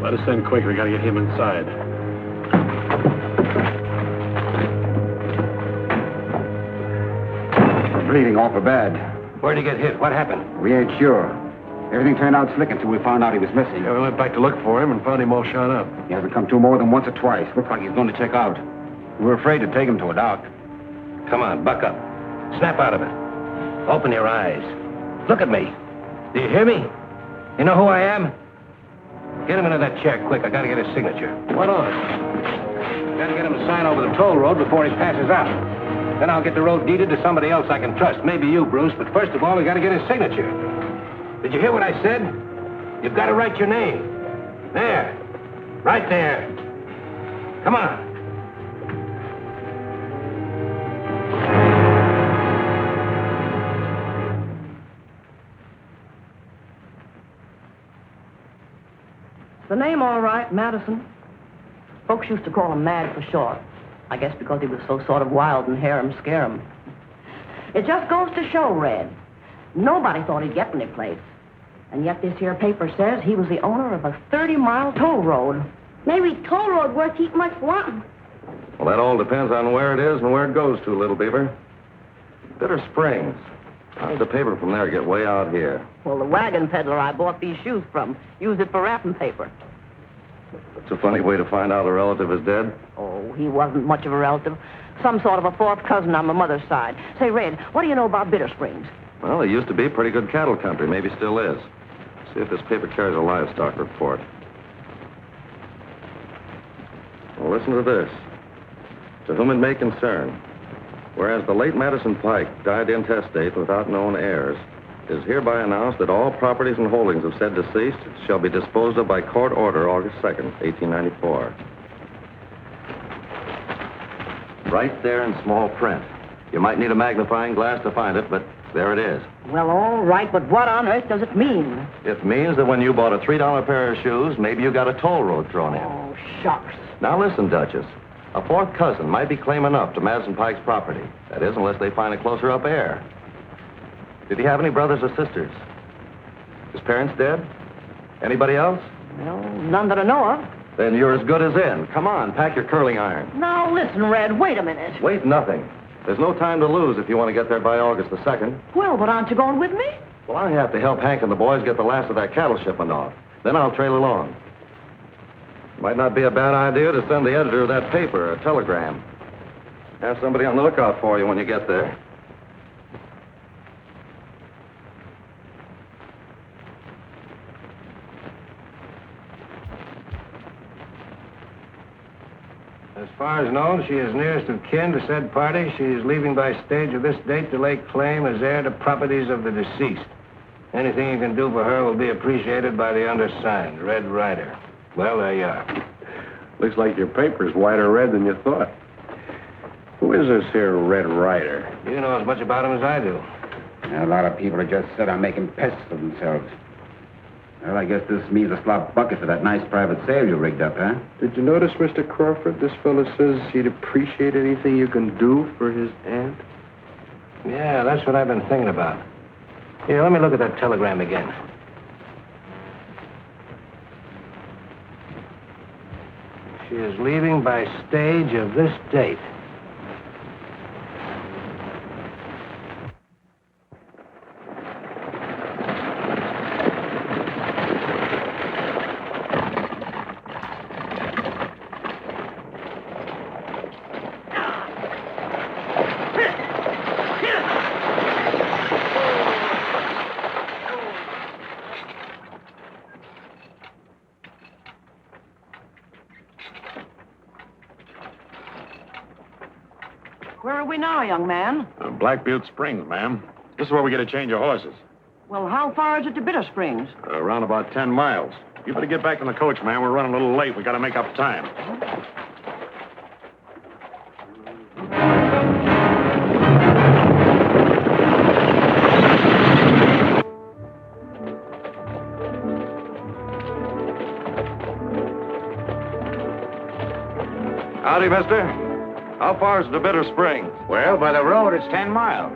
Let us in quick. We got to get him inside. Bleeding awful bad. Where'd he get hit? What happened? We ain't sure. Everything turned out slick until we found out he was missing. Yeah, we went back to look for him and found him all shot up. He hasn't come to more than once or twice. Looks like he's going to check out. We were afraid to take him to a doc. Come on, buck up. Snap out of it. Open your eyes. Look at me. Do you hear me? You know who I am? Get him into that chair quick. I got to get his signature. What on? Got to get him to sign over the toll road before he passes out. Then I'll get the road deeded to somebody else I can trust. Maybe you, Bruce, but first of all, we got to get his signature. Did you hear what I said? You've got to write your name. There. Right there. Come on. The name all right, Madison. Folks used to call him Mad for short. I guess because he was so sort of wild and harum-scarum. It just goes to show, Red. Nobody thought he'd get any place. And yet this here paper says he was the owner of a 30-mile toll road. Maybe toll road worth heap much wanting. Well, that all depends on where it is and where it goes to, Little Beaver. Bitter Springs. How did the paper from there get way out here? Well, the wagon peddler I bought these shoes from used it for wrapping paper. It's a funny way to find out a relative is dead. Oh, he wasn't much of a relative. Some sort of a fourth cousin on my mother's side. Say, Red, what do you know about Bitter Springs? Well, it used to be a pretty good cattle country. Maybe still is. See if this paper carries a livestock report. Well, listen to this. To whom it may concern. Whereas the late Madison Pike died intestate without known heirs, it is hereby announced that all properties and holdings of said deceased shall be disposed of by court order August 2nd, 1894. Right there in small print. You might need a magnifying glass to find it, but there it is. Well, all right, but what on earth does it mean? It means that when you bought a $3 pair of shoes, maybe you got a toll road thrown in. Oh, shucks. Now listen, Duchess. A fourth cousin might be claiming up to Madison Pike's property. That is, unless they find a closer-up heir. Did he have any brothers or sisters? His parents dead? Anybody else? Well, none that I know of. Then you're as good as in. Come on, pack your curling iron. Now, listen, Red, wait a minute. Wait nothing. There's no time to lose if you want to get there by August the 2nd. Well, but aren't you going with me? Well, I have to help Hank and the boys get the last of that cattle shipment off. Then I'll trail along. Might not be a bad idea to send the editor of that paper a telegram. Have somebody on the lookout for you when you get there. As far as known, she is nearest of kin to said party. She is leaving by stage of this date to lay claim as heir to properties of the deceased. Anything you can do for her will be appreciated by the undersigned, Red Ryder. Well, there you are. Looks like your paper's whiter red than you thought. Who is this here Red Ryder? You know as much about him as I do. A lot of people are just set on making pests of themselves. Well, I guess this means a slop bucket for that nice private sale you rigged up, huh? Did you notice, Mr. Crawford, this fellow says he'd appreciate anything you can do for his aunt? Yeah, that's what I've been thinking about. Here, let me look at that telegram again. She is leaving by stage of this date. Where are we now, young man? Black Butte Springs, ma'am. This is where we get a change of horses. Well, how far is it to Bitter Springs? Around about 10 miles. You better get back in the coach, ma'am. We're running a little late. We got to make up time. Howdy, mister. How far is to Bitter Springs? Well, by the road, it's 10 miles.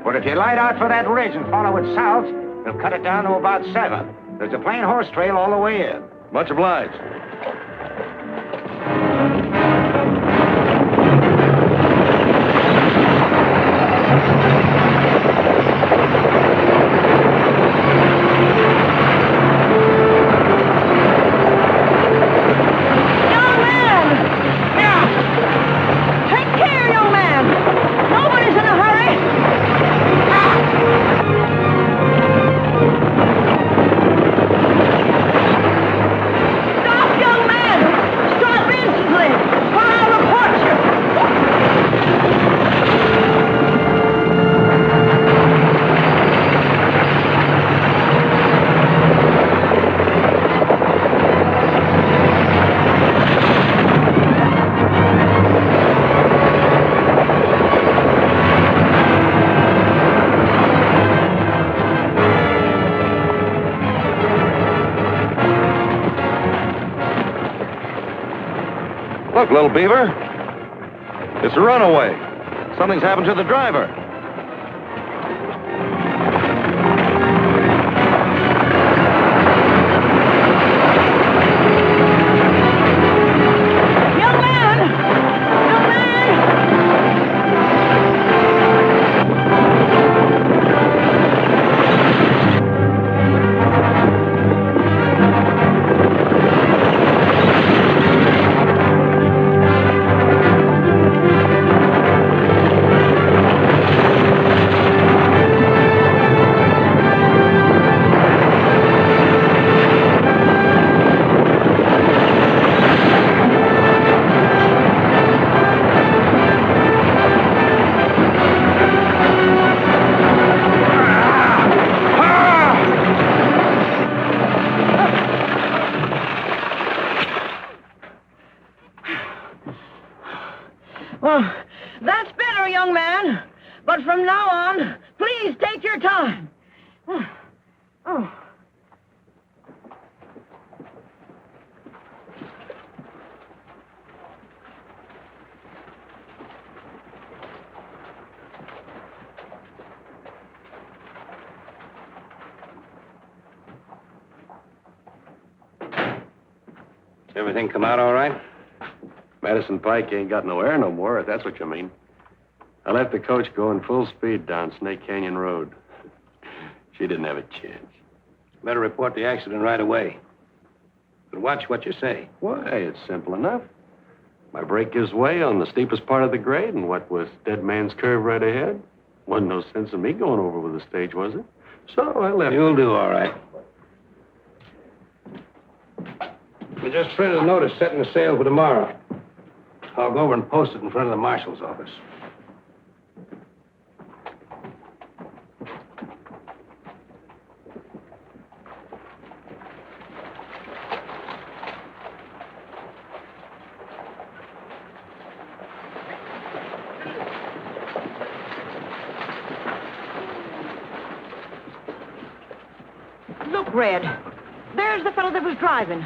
But if you light out for that ridge and follow it south, you'll cut it down to about 7. There's a plain horse trail all the way in. Much obliged. Look, little Beaver. It's a runaway. Something's happened to the driver. Well, that's better, young man. But from now on, please take your time. Oh. Everything come out all right? Madison Pike ain't got no air no more, if that's what you mean. I let the coach go in full speed down Snake Canyon Road. She didn't have a chance. Better report the accident right away. But watch what you say. Why, it's simple enough. My brake gives way on the steepest part of the grade, and what with Dead Man's Curve right ahead, wasn't no sense in me going over with the stage, was it? So I left. You'll do all right. We just printed a notice setting the sale for tomorrow. I'll go over and post it in front of the marshal's office. Look, Red. There's the fellow that was driving.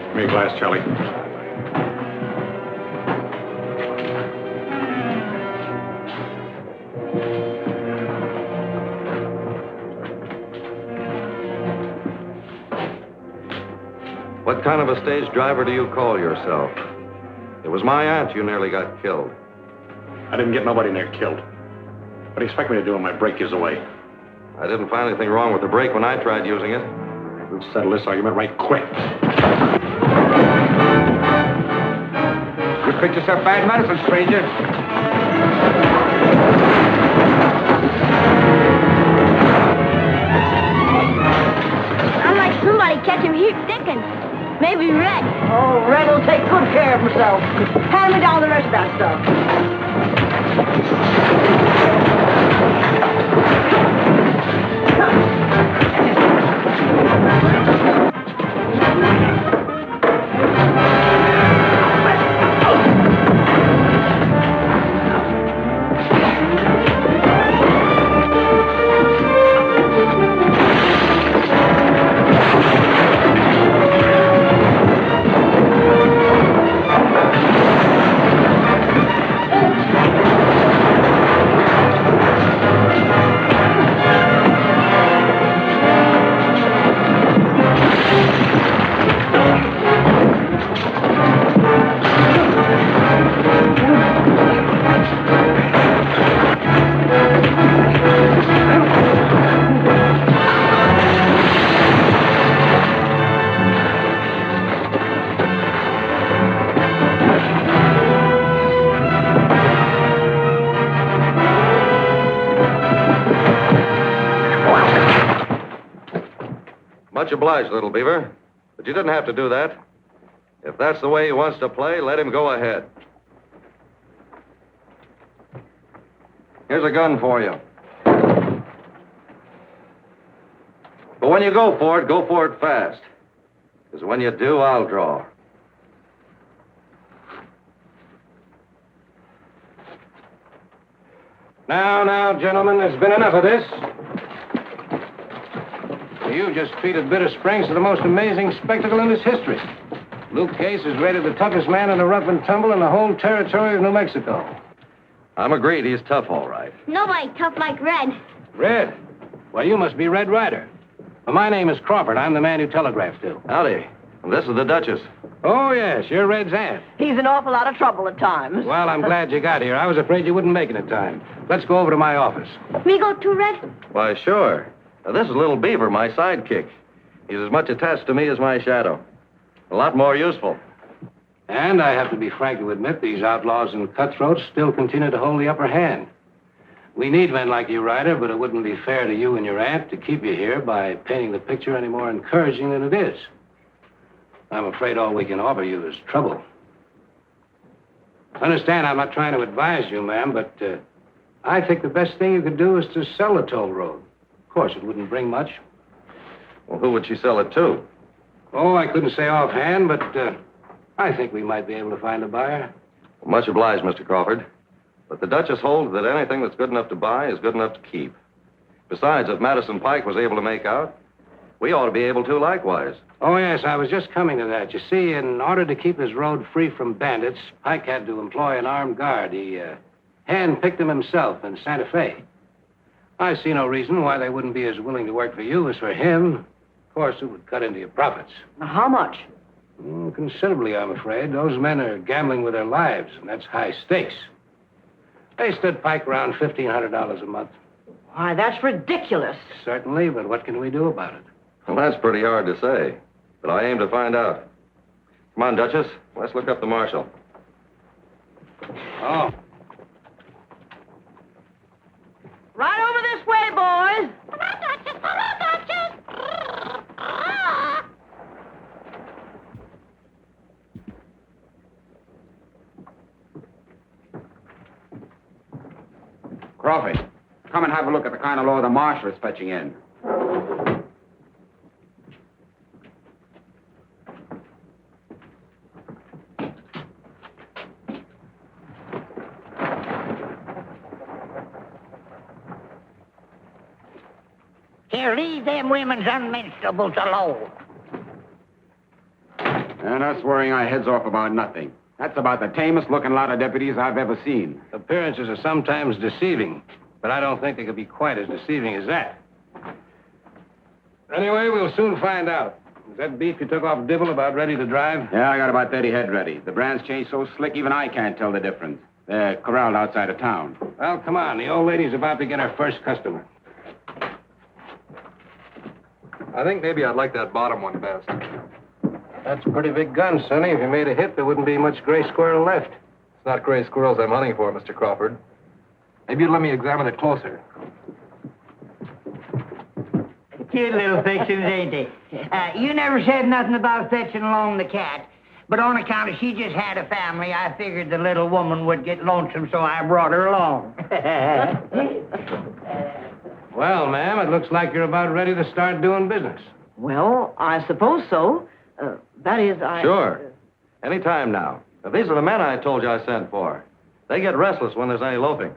Give me a glass, Charlie. What kind of a stage driver do you call yourself? It was my aunt you nearly got killed. I didn't get nobody near killed. What do you expect me to do when my brake gives away? I didn't find anything wrong with the brake when I tried using it. We'll settle this argument right quick. You picked yourself bad medicine, stranger. I'm like somebody catch him here thinking. Maybe Red. Oh, Red will take good care of himself. Hand me down the rest of that stuff. Much obliged, little Beaver. But you didn't have to do that. If that's the way he wants to play, let him go ahead. Here's a gun for you. But when you go for it fast. Because when you do, I'll draw. Now, gentlemen, there's been enough of this. You just treated Bitter Springs to the most amazing spectacle in its history. Luke Case is rated the toughest man in the rough and tumble in the whole territory of New Mexico. I'm agreed he's tough, all right. Nobody tough like Red. Red? Well, you must be Red Ryder. Well, my name is Crawford. I'm the man who telegraphed to. Howdy. This is the Duchess. Oh, yes, you're Red's aunt. He's an awful lot of trouble at times. Well, I'm glad you got here. I was afraid you wouldn't make it in time. Let's go over to my office. Me go too, Red? Why, sure. Now, this is little Beaver, my sidekick. He's as much attached to me as my shadow. A lot more useful. And I have to be frank to admit these outlaws and cutthroats still continue to hold the upper hand. We need men like you, Ryder, but it wouldn't be fair to you and your aunt to keep you here by painting the picture any more encouraging than it is. I'm afraid all we can offer you is trouble. Understand, I'm not trying to advise you, ma'am, but I think the best thing you could do is to sell the toll road. Of course, it wouldn't bring much. Well, who would she sell it to? Oh, I couldn't say offhand, but I think we might be able to find a buyer. Well, much obliged, Mr. Crawford. But the Duchess holds that anything that's good enough to buy is good enough to keep. Besides, if Madison Pike was able to make out, we ought to be able to likewise. Oh, yes, I was just coming to that. You see, in order to keep his road free from bandits, Pike had to employ an armed guard. He hand-picked them himself in Santa Fe. I see no reason why they wouldn't be as willing to work for you as for him. Of course, it would cut into your profits. Now, how much? Considerably, I'm afraid. Those men are gambling with their lives, and that's high stakes. They stood Pike around $1,500 a month. Why, that's ridiculous. Certainly, but what can we do about it? Well, that's pretty hard to say. But I aim to find out. Come on, Duchess. Let's look up the marshal. Oh. Right over this way, boys. Crawford, come and have a look at the kind of law the marshal is fetching in. Here, leave them women's unmentionables alone. And us worrying our heads off about nothing. That's about the tamest looking lot of deputies I've ever seen. Appearances are sometimes deceiving, but I don't think they could be quite as deceiving as that. Anyway, we'll soon find out. Is that beef you took off Dibble about ready to drive? Yeah, I got about 30 head ready. The brand's changed so slick, even I can't tell the difference. They're corralled outside of town. Well, come on. The old lady's about to get her first customer. I think maybe I'd like that bottom one best. That's a pretty big gun, Sonny. If you made a hit, there wouldn't be much gray squirrel left. It's not gray squirrels I'm hunting for, Mr. Crawford. Maybe you'd let me examine it closer. Cute little fixins, ain't they? You never said nothing about fetching along the cat, but on account of she just had a family, I figured the little woman would get lonesome, so I brought her along. Well, ma'am, it looks like you're about ready to start doing business. Well, I suppose so. That is, Sure. Any time now. These are the men I told you I sent for. They get restless when there's any loafing.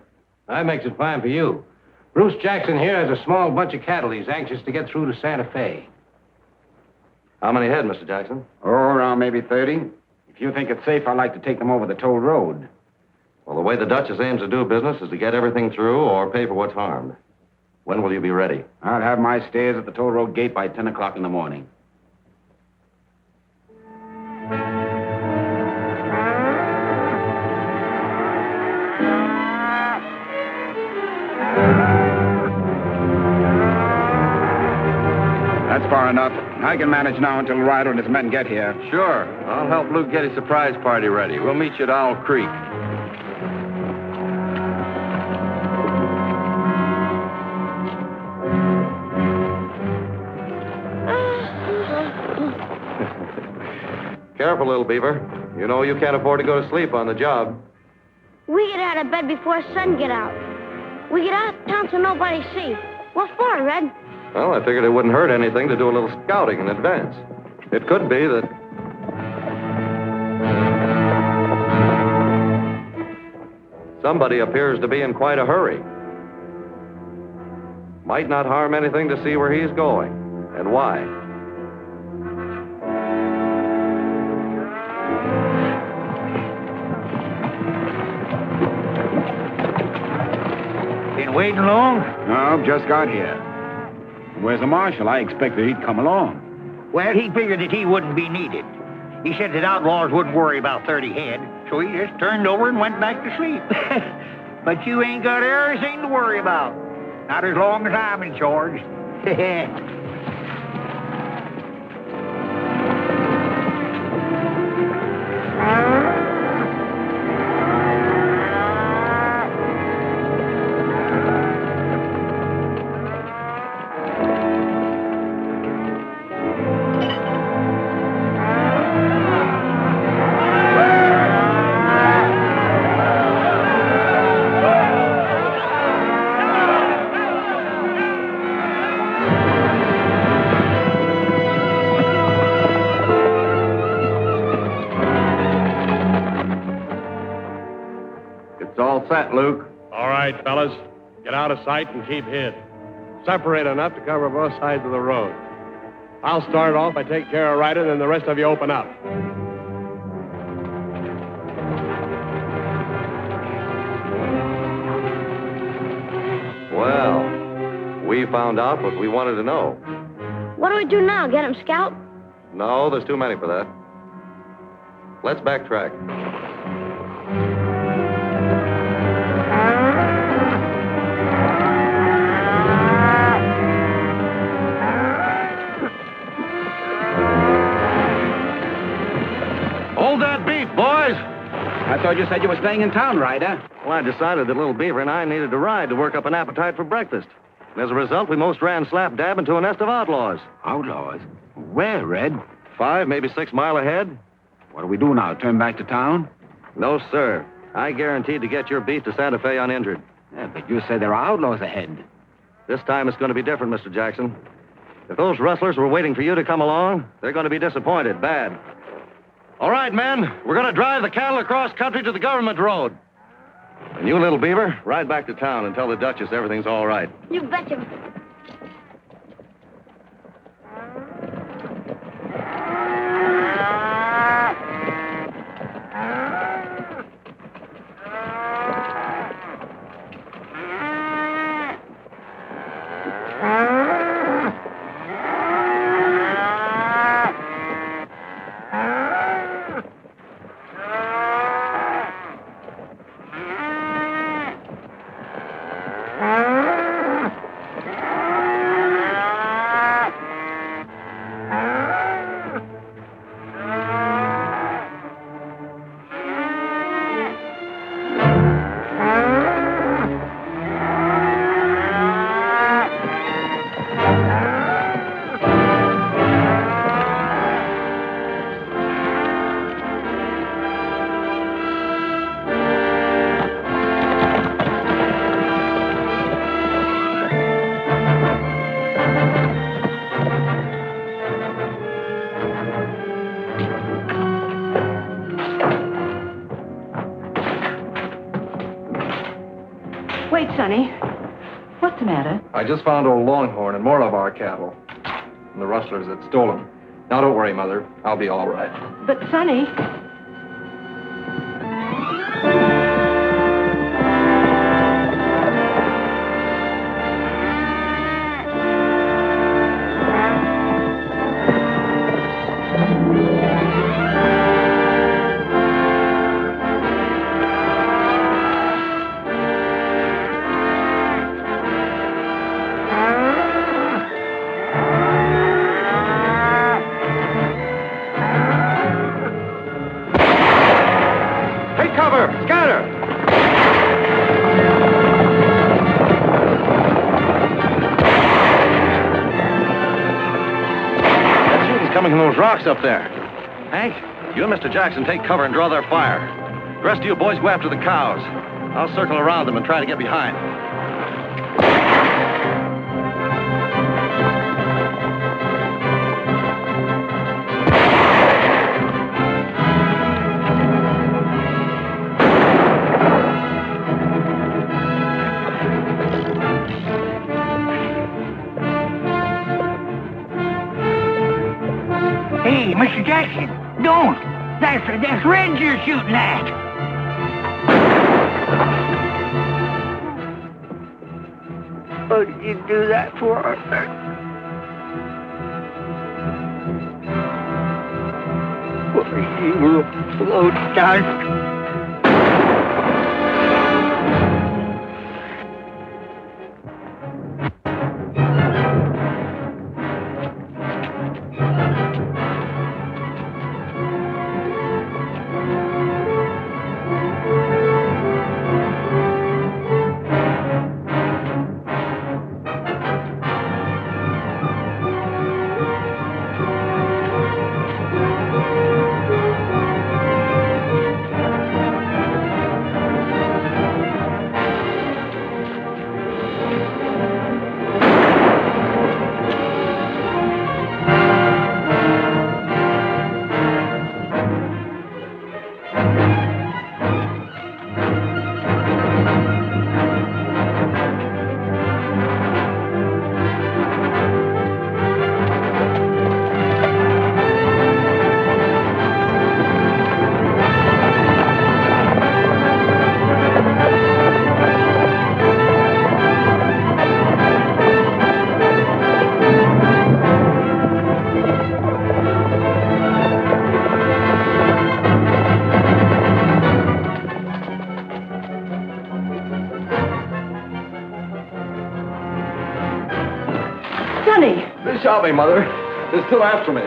That makes it fine for you. Bruce Jackson here has a small bunch of cattle he's anxious to get through to Santa Fe. How many head, Mr. Jackson? Oh, around maybe 30. If you think it's safe, I'd like to take them over the toll road. Well, the way the Duchess aims to do business is to get everything through or pay for what's harmed. When will you be ready? I'll have my stairs at the toll road gate by 10 o'clock in the morning. That's far enough. I can manage now until Ryder and his men get here. Sure. I'll help Luke get his surprise party ready. We'll meet you at Owl Creek. Careful, little Beaver. You know you can't afford to go to sleep on the job. We get out of bed before sun get out. We get out of town so nobody see. What for, Red? Well, I figured it wouldn't hurt anything to do a little scouting in advance. It could be that... somebody appears to be in quite a hurry. Might not harm anything to see where he's going and why. Been waiting long? No, just got here. Where's the marshal? I expected he'd come along. Well, he figured that he wouldn't be needed. He said that outlaws wouldn't worry about 30 head, so he just turned over and went back to sleep. But you ain't got everything to worry about. Not as long as I'm in charge. Set, Luke. All right, fellas. Get out of sight and keep hid. Separate enough to cover both sides of the road. I'll start off by taking care of Ryder, then the rest of you open up. Well, we found out what we wanted to know. What do we do now? Get him, Scout? No, there's too many for that. Let's backtrack. Hold that beef, boys. I thought you said you were staying in town, Ryder. Well, I decided that little Beaver and I needed to ride to work up an appetite for breakfast. And as a result, we most ran slap dab into a nest of outlaws. Outlaws? Where, Red? 5, maybe 6 miles ahead. What do we do now, turn back to town? No, sir. I guaranteed to get your beef to Santa Fe uninjured. Yeah, but you said there are outlaws ahead. This time it's going to be different, Mr. Jackson. If those rustlers were waiting for you to come along, they're going to be disappointed, bad. All right, men, we're going to drive the cattle across country to the government road. And you, little Beaver, ride back to town and tell the Duchess everything's all right. You betcha. Wait, Sonny. What's the matter? I just found old Longhorn and more of our cattle. And the rustlers that stole them. Now, don't worry, Mother. I'll be all right. But, Sonny... Coming from those rocks up there. Hank, you and Mr. Jackson take cover and draw their fire. The rest of you boys go after the cows. I'll circle around them and try to get behind. Hey, Mr. Jackson, don't. That's Red you're shooting at. What did you do that for? What you low down. They shot me, Mother. They're still after me.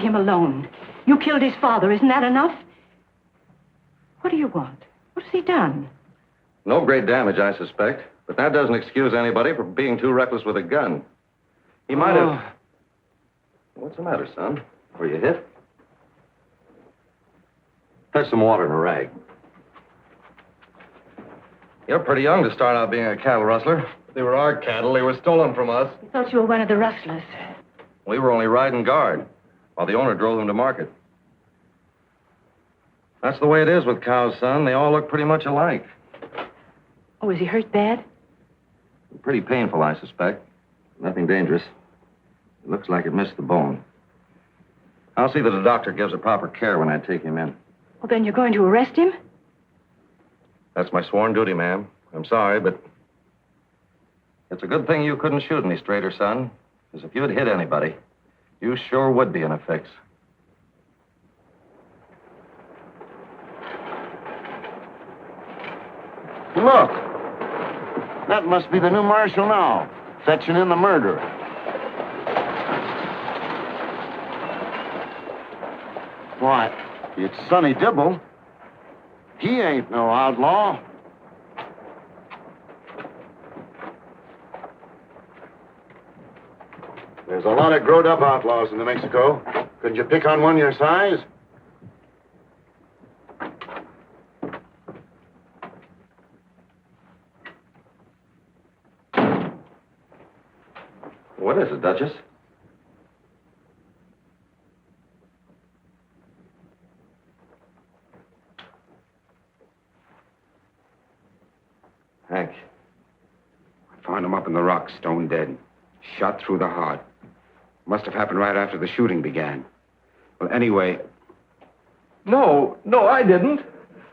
him alone. You killed his father. Isn't that enough? What do you want? What has he done? No great damage, I suspect. But that doesn't excuse anybody for being too reckless with a gun. He might have... What's the matter, son? Were you hit? Fetch some water and a rag. You're pretty young to start out being a cattle rustler. They were our cattle. They were stolen from us. I thought you were one of the rustlers. We were only riding guard while the owner drove them to market. That's the way it is with cows, son. They all look pretty much alike. Oh, is he hurt bad? Pretty painful, I suspect. Nothing dangerous. It looks like it missed the bone. I'll see that the doctor gives it proper care when I take him in. Well, then you're going to arrest him? That's my sworn duty, ma'am. I'm sorry, but it's a good thing you couldn't shoot any straighter, son. Because if you'd hit anybody, you sure would be in a fix. Look. That must be the new marshal now, fetching in the murderer. Why, it's Sonny Dibble. He ain't no outlaw. There's a lot of growed-up outlaws in New Mexico. Couldn't you pick on one your size? What is it, Duchess? Hank. I found him up in the rocks, stone dead. Shot through the heart. Must have happened right after the shooting began. Well, anyway... No, I didn't.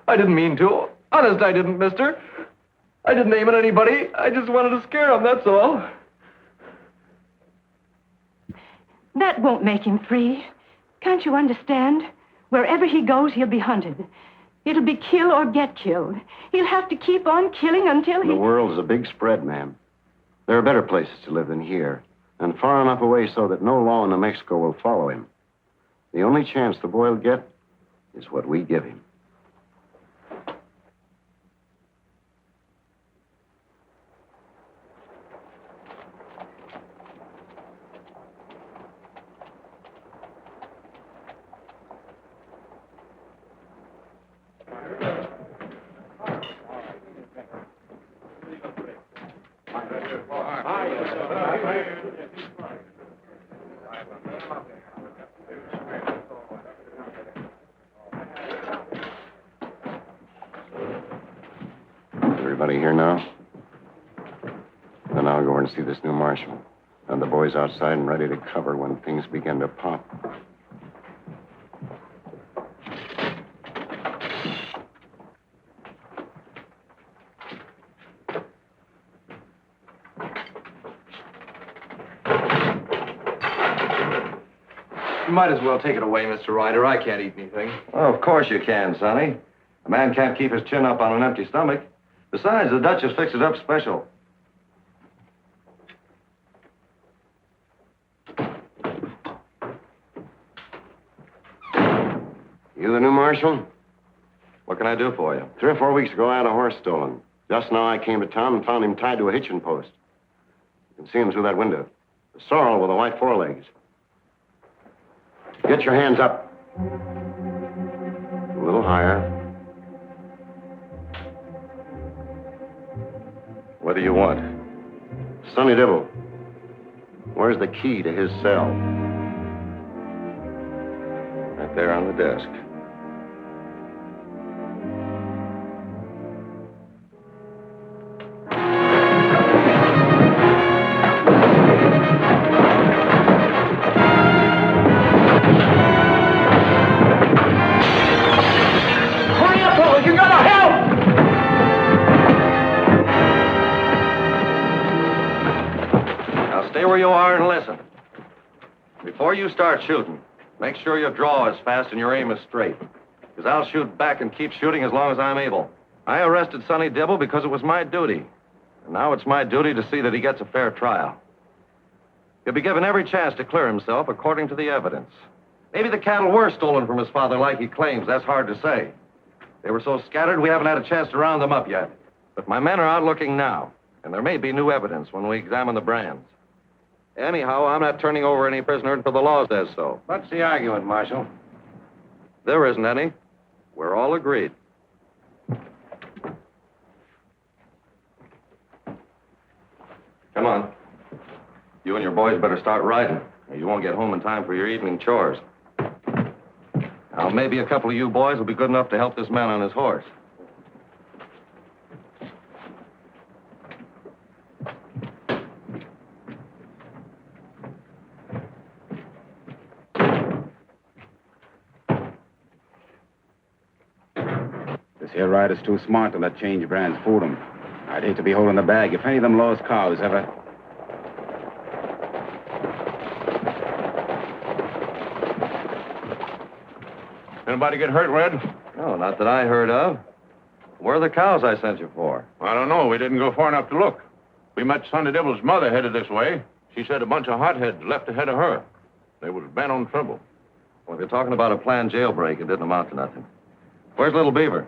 I didn't mean to. Honest, I didn't, mister. I didn't aim at anybody. I just wanted to scare him, that's all. That won't make him free. Can't you understand? Wherever he goes, he'll be hunted. It'll be kill or get killed. He'll have to keep on killing until he... The world is a big spread, ma'am. There are better places to live than here, and far enough away so that no law in New Mexico will follow him. The only chance the boy will get is what we give him. Everybody here now? Then I'll go over and see this new marshal. And the boys outside and ready to cover when things begin to pop. You might as well take it away, Mr. Ryder. I can't eat anything. Oh, of course you can, Sonny. A man can't keep his chin up on an empty stomach. Besides, the Duchess fixed it up special. You the new marshal? What can I do for you? 3 or 4 weeks ago, I had a horse stolen. Just now, I came to town and found him tied to a hitching post. You can see him through that window. A sorrel with the white forelegs. Get your hands up. A little higher. What do you want? Sonny Dibble. Where's the key to his cell? Right there on the desk. Where you are and listen. Before you start shooting, make sure your draw is fast and your aim is straight. Because I'll shoot back and keep shooting as long as I'm able. I arrested Sonny Dibble because it was my duty. And now it's my duty to see that he gets a fair trial. He'll be given every chance to clear himself according to the evidence. Maybe the cattle were stolen from his father like he claims. That's hard to say. They were so scattered we haven't had a chance to round them up yet. But my men are out looking now, and there may be new evidence when we examine the brands. Anyhow, I'm not turning over any prisoner until the law says so. What's the argument, Marshal? There isn't any. We're all agreed. Come on. You and your boys better start riding, or you won't get home in time for your evening chores. Now, maybe a couple of you boys will be good enough to help this man on his horse. This here rider's too smart to let change brands fool him. I'd hate to be holding the bag if any of them lost cows ever... Anybody get hurt, Red? No, not that I heard of. Where are the cows I sent you for? I don't know. We didn't go far enough to look. We met Sonny Dibble's mother headed this way. She said a bunch of hotheads left ahead of her. They was bent on trouble. Well, if you're talking about a planned jailbreak, it didn't amount to nothing. Where's little Beaver?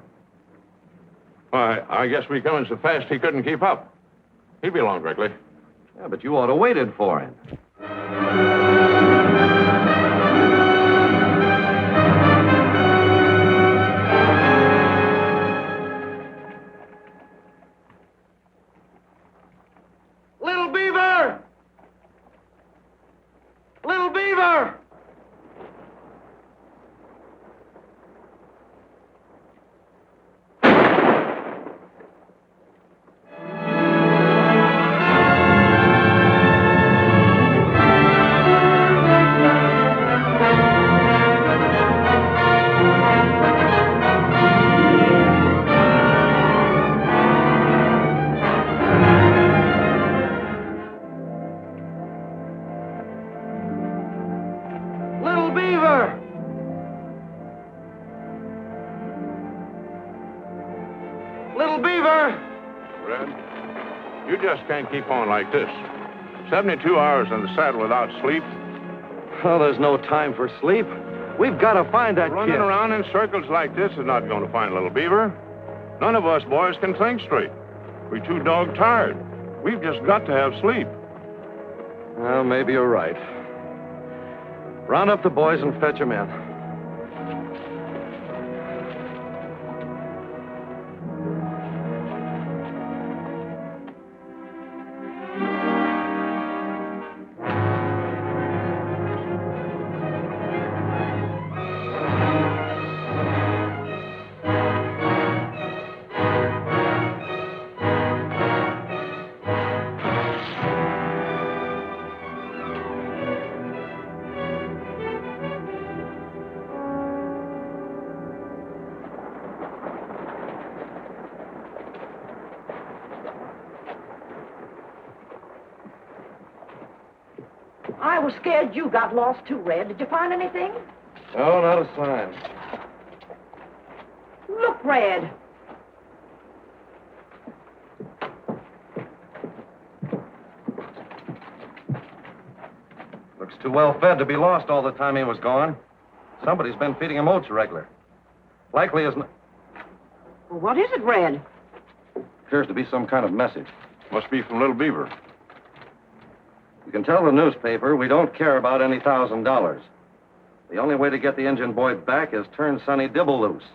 Why, I guess we coming so fast he couldn't keep up. He'll be along directly. Yeah, but you ought to waited for him. Little Beaver! Little Beaver! Little Beaver! Little Beaver! Red, you just can't keep on like this. 72 hours in the saddle without sleep. Oh, there's no time for sleep. We've got to find that Running kid. around in circles like this is not going to find little Beaver. None of us boys can think straight. We're too dog tired. We've just got to have sleep. Well, maybe you're right. Round up the boys and fetch them in. I was scared you got lost too, Red. Did you find anything? Oh, not a sign. Look, Red. Looks too well fed to be lost all the time he was gone. Somebody's been feeding him oats regular. Likely isn't. Well, what is it, Red? Appears to be some kind of message. Must be from little Beaver. You can tell the newspaper we don't care about any $1,000. The only way to get the engine boy back is turn Sonny Dibble loose.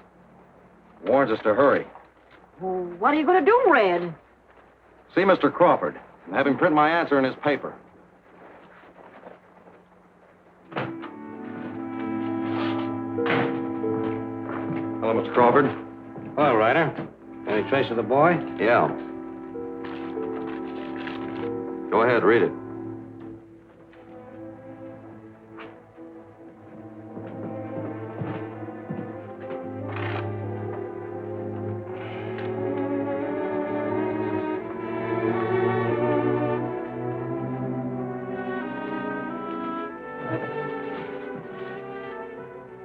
Warns us to hurry. Well, what are you going to do, Red? See Mr. Crawford and have him print my answer in his paper. Hello, Mr. Crawford. Hello, Ryder. Any trace of the boy? Yeah. Go ahead, read it.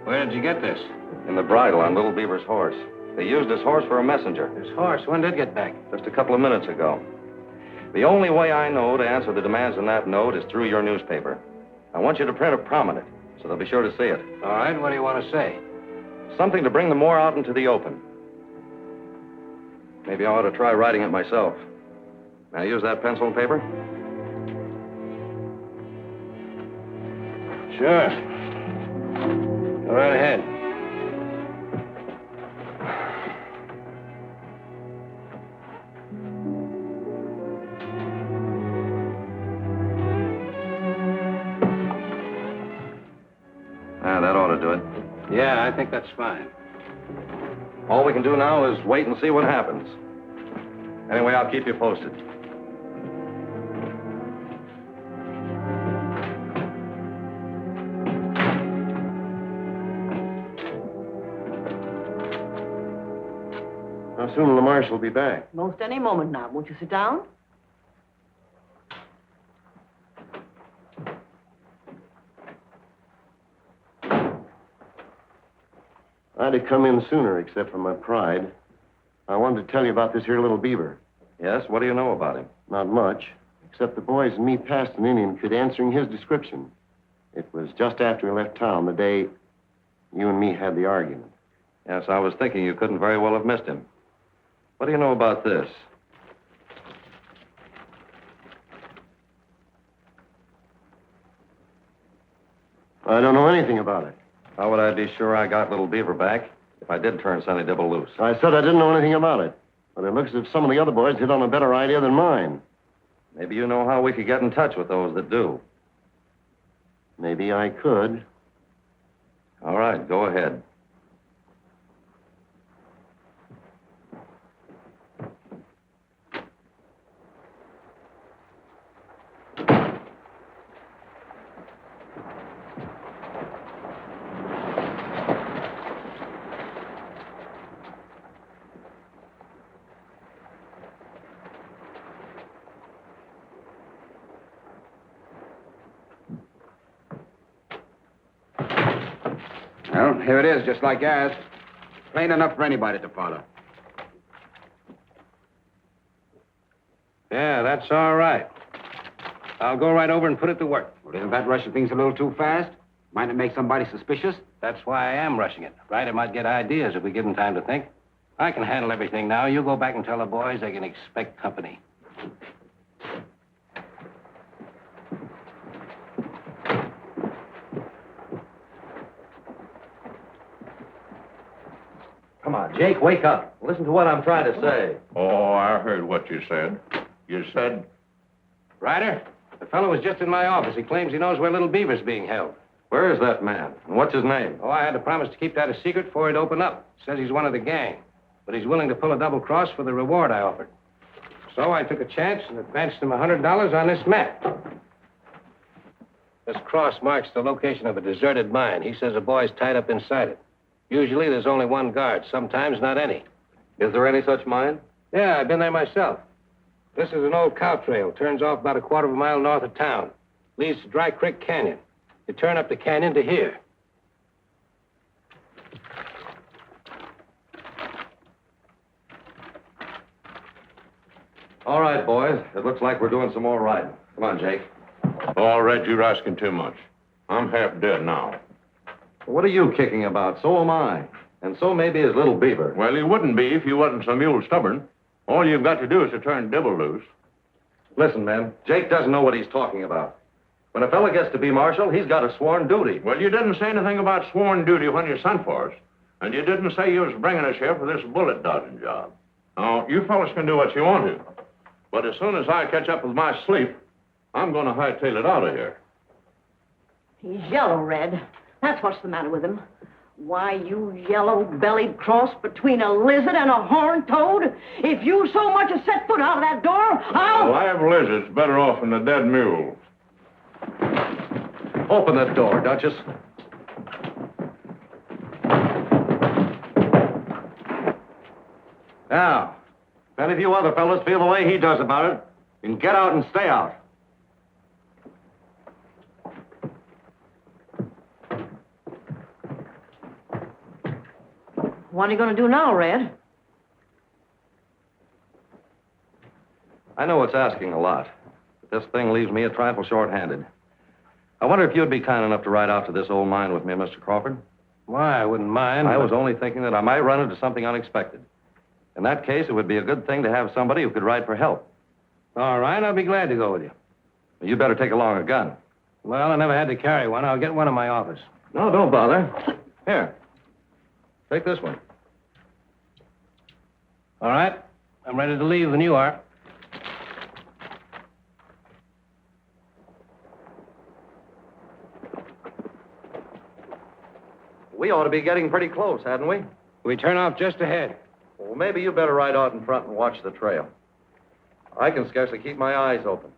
Where did you get this? In the bridle on Little Beaver's horse. They used his horse for a messenger. His horse? When did it get back? Just a couple of minutes ago. The only way I know to answer the demands in that note is through your newspaper. I want you to print a prominent. so they'll be sure to see it. All right, what do you want to say? Something to bring them more out into the open. Maybe I ought to try writing it myself. May I use that pencil and paper? Sure. Go right ahead. That ought to do it. Yeah, I think that's fine. All we can do now is wait and see what happens. Anyway, I'll keep you posted. How soon will the marshal be back? Most any moment now. Won't you sit down? I'd have come in sooner, except for my pride. I wanted to tell you about this here little Beaver. Yes? What do you know about him? Not much, except the boys and me passed an Indian kid answering his description. It was just after we left town, the day you and me had the argument. Yes, I was thinking you couldn't very well have missed him. What do you know about this? I don't know anything about it. How would I be sure I got little Beaver back if I did turn Sonny Dibble loose? I said I didn't know anything about it. But it looks as if some of the other boys hit on a better idea than mine. Maybe you know how we could get in touch with those that do. Maybe I could. All right, go ahead. Well, here it is, just like you asked. Plain enough for anybody to follow. Yeah, that's all right. I'll go right over and put it to work. Well, isn't that rushing things a little too fast? Might it make somebody suspicious? That's why I am rushing it. Ryder might get ideas if we give him time to think. I can handle everything now. You go back and tell the boys they can expect company. Come on, Jake, wake up. Listen to what I'm trying to say. Oh, I heard what you said. You said... Ryder, the fellow was just in my office. He claims he knows where little Beaver's being held. Where is that man? And what's his name? Oh, I had to promise to keep that a secret before he'd open up. Says he's one of the gang. But he's willing to pull a double cross for the reward I offered. So I took a chance and advanced him $100 on this map. This cross marks the location of a deserted mine. He says a boy's tied up inside it. Usually there's only one guard, sometimes not any. Is there any such mine? Yeah, I've been there myself. This is an old cow trail. Turns off about a quarter of a mile north of town. Leads to Dry Creek Canyon. You turn up the canyon to here. All right, boys. It looks like we're doing some more riding. Come on, Jake. Oh, Red, you're asking too much. I'm half dead now. What are you kicking about? So am I. And so maybe is little Beaver. Well, you wouldn't be if you wasn't so mule stubborn. All you've got to do is to turn Dibble loose. Listen, men. Jake doesn't know what he's talking about. When a fella gets to be marshal, he's got a sworn duty. Well, you didn't say anything about sworn duty when you sent for us. And you didn't say you was bringing us here for this bullet dodging job. Now, you fellas can do what you want to. But as soon as I catch up with my sleep, I'm going to hightail it out of here. He's yellow, Red. That's what's the matter with him. Why, you yellow-bellied cross between a lizard and a horned toad. If you so much as set foot out of that door, I'll... A live lizard's better off than a dead mule. Open the door, Duchess. Now, if any of you other fellas feel the way he does about it, you can get out and stay out. What are you going to do now, Red? I know it's asking a lot, but this thing leaves me a trifle short-handed. I wonder if you'd be kind enough to ride out to this old mine with me, Mr. Crawford. Why, I wouldn't mind. I was only thinking that I might run into something unexpected. In that case, it would be a good thing to have somebody who could ride for help. All right, I'll be glad to go with you. You better take along a gun. Well, I never had to carry one. I'll get one in my office. No, don't bother. Here. Take this one. All right. I'm ready to leave when you are. We ought to be getting pretty close, hadn't we? We turn off just ahead. Well, maybe you better ride out in front and watch the trail. I can scarcely keep my eyes open.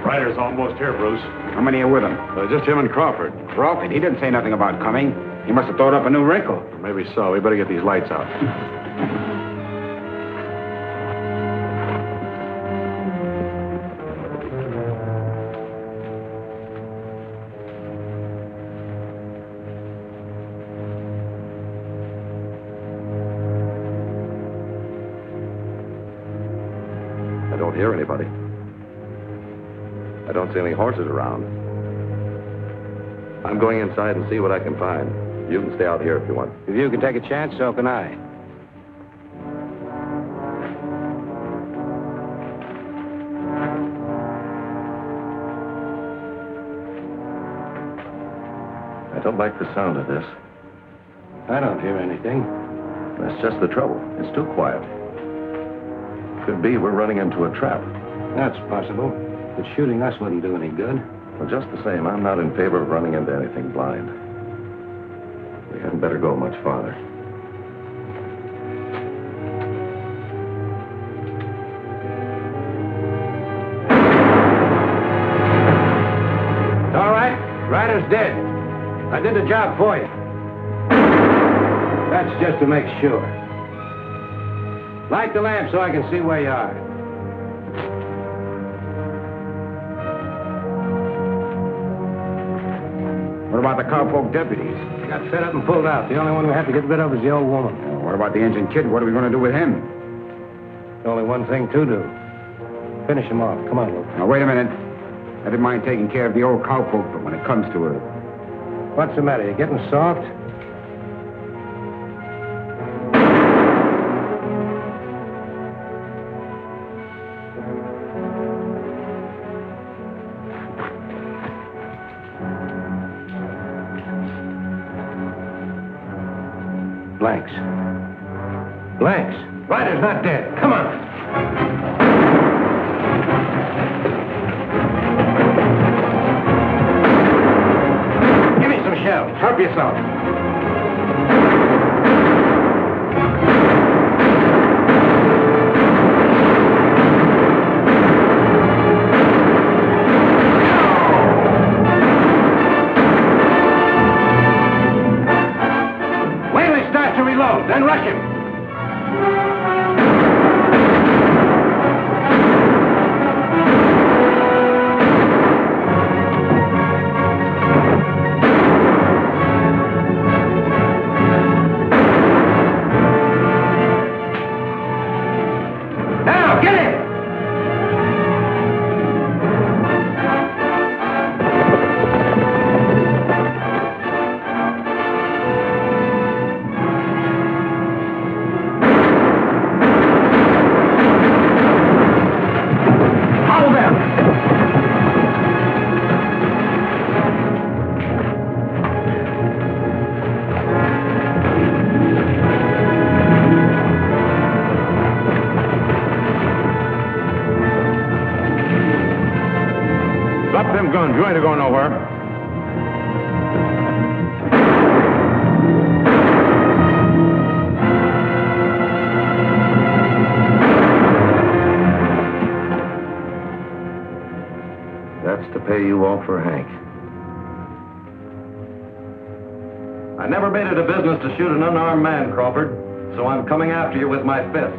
Ryder's almost here, Bruce. How many are with him? Just him and Crawford. Crawford? He didn't say nothing about coming. He must have thought up a new wrinkle. Maybe so. We better get these lights out. I don't hear anybody. I don't see any horses around. I'm going inside and see what I can find. You can stay out here if you want. If you can take a chance, so can I. I don't like the sound of this. I don't hear anything. That's just the trouble. It's too quiet. Could be we're running into a trap. That's possible. But shooting us wouldn't do any good. Well, just the same, I'm not in favor of running into anything blind. We hadn't better go much farther. All right. Ryder's dead. I did the job for you. That's just to make sure. Light the lamp so I can see where you are. What about the cowpoke deputies? Got fed up and pulled out. The only one we have to get rid of is the old woman. What about the engine kid? What are we going to do with him? There's only one thing to do. Finish him off. Come on, Luke. Now, wait a minute. I didn't mind taking care of the old cowpoke, but when it comes to it... What's the matter? You getting soft? Blanks. Blanks. Ryder's not dead. Come on. Give me some shells. Help yourself. Then rush him. Now, get him! Drop them guns. You ain't going nowhere. That's to pay you off for Hank. I never made it a business to shoot an unarmed man, Crawford, so I'm coming after you with my fist.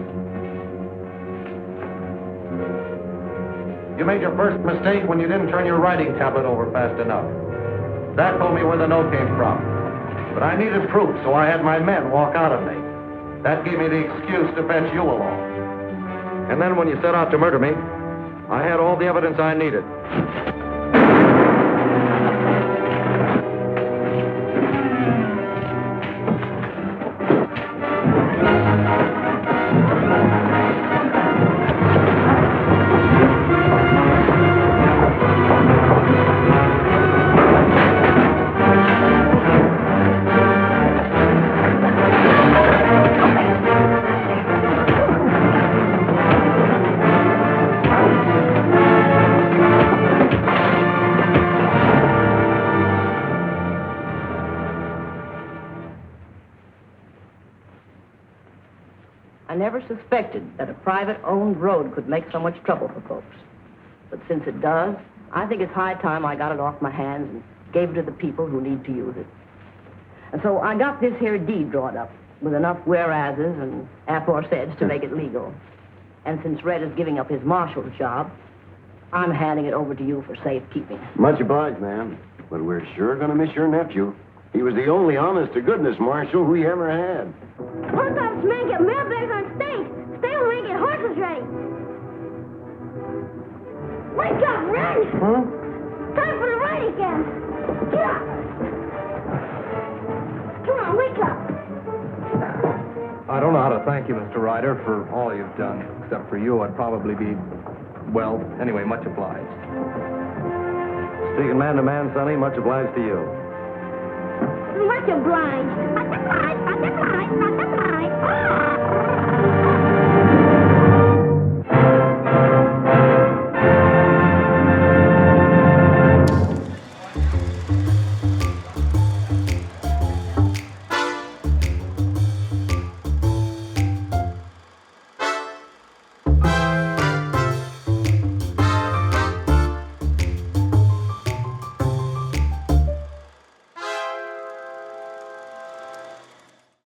You made your first mistake when you didn't turn your writing tablet over fast enough. That told me where the note came from. But I needed proof, so I had my men walk out on me. That gave me the excuse to fetch you along. And then when you set out to murder me, I had all the evidence I needed. I never suspected that a private-owned road could make so much trouble for folks. But since it does, I think it's high time I got it off my hands and gave it to the people who need to use it. And so I got this here deed drawn up with enough whereases and aforesaids to make it legal. And since Red is giving up his marshal's job, I'm handing it over to you for safekeeping. Much obliged, ma'am. But we're sure going to miss your nephew. He was the only honest-to-goodness marshal we ever had. Post office men get mailbags on stage. Stable men get horses ready. Wake up, Red! Huh? Time for the ride again. Get up! Come on, wake up. I don't know how to thank you, Mr. Ryder, for all you've done. Except for you, I'd probably be, well, anyway, much obliged. Speaking man to man, Sonny, much obliged to you. Much obliged. Much obliged, much obliged, much obliged.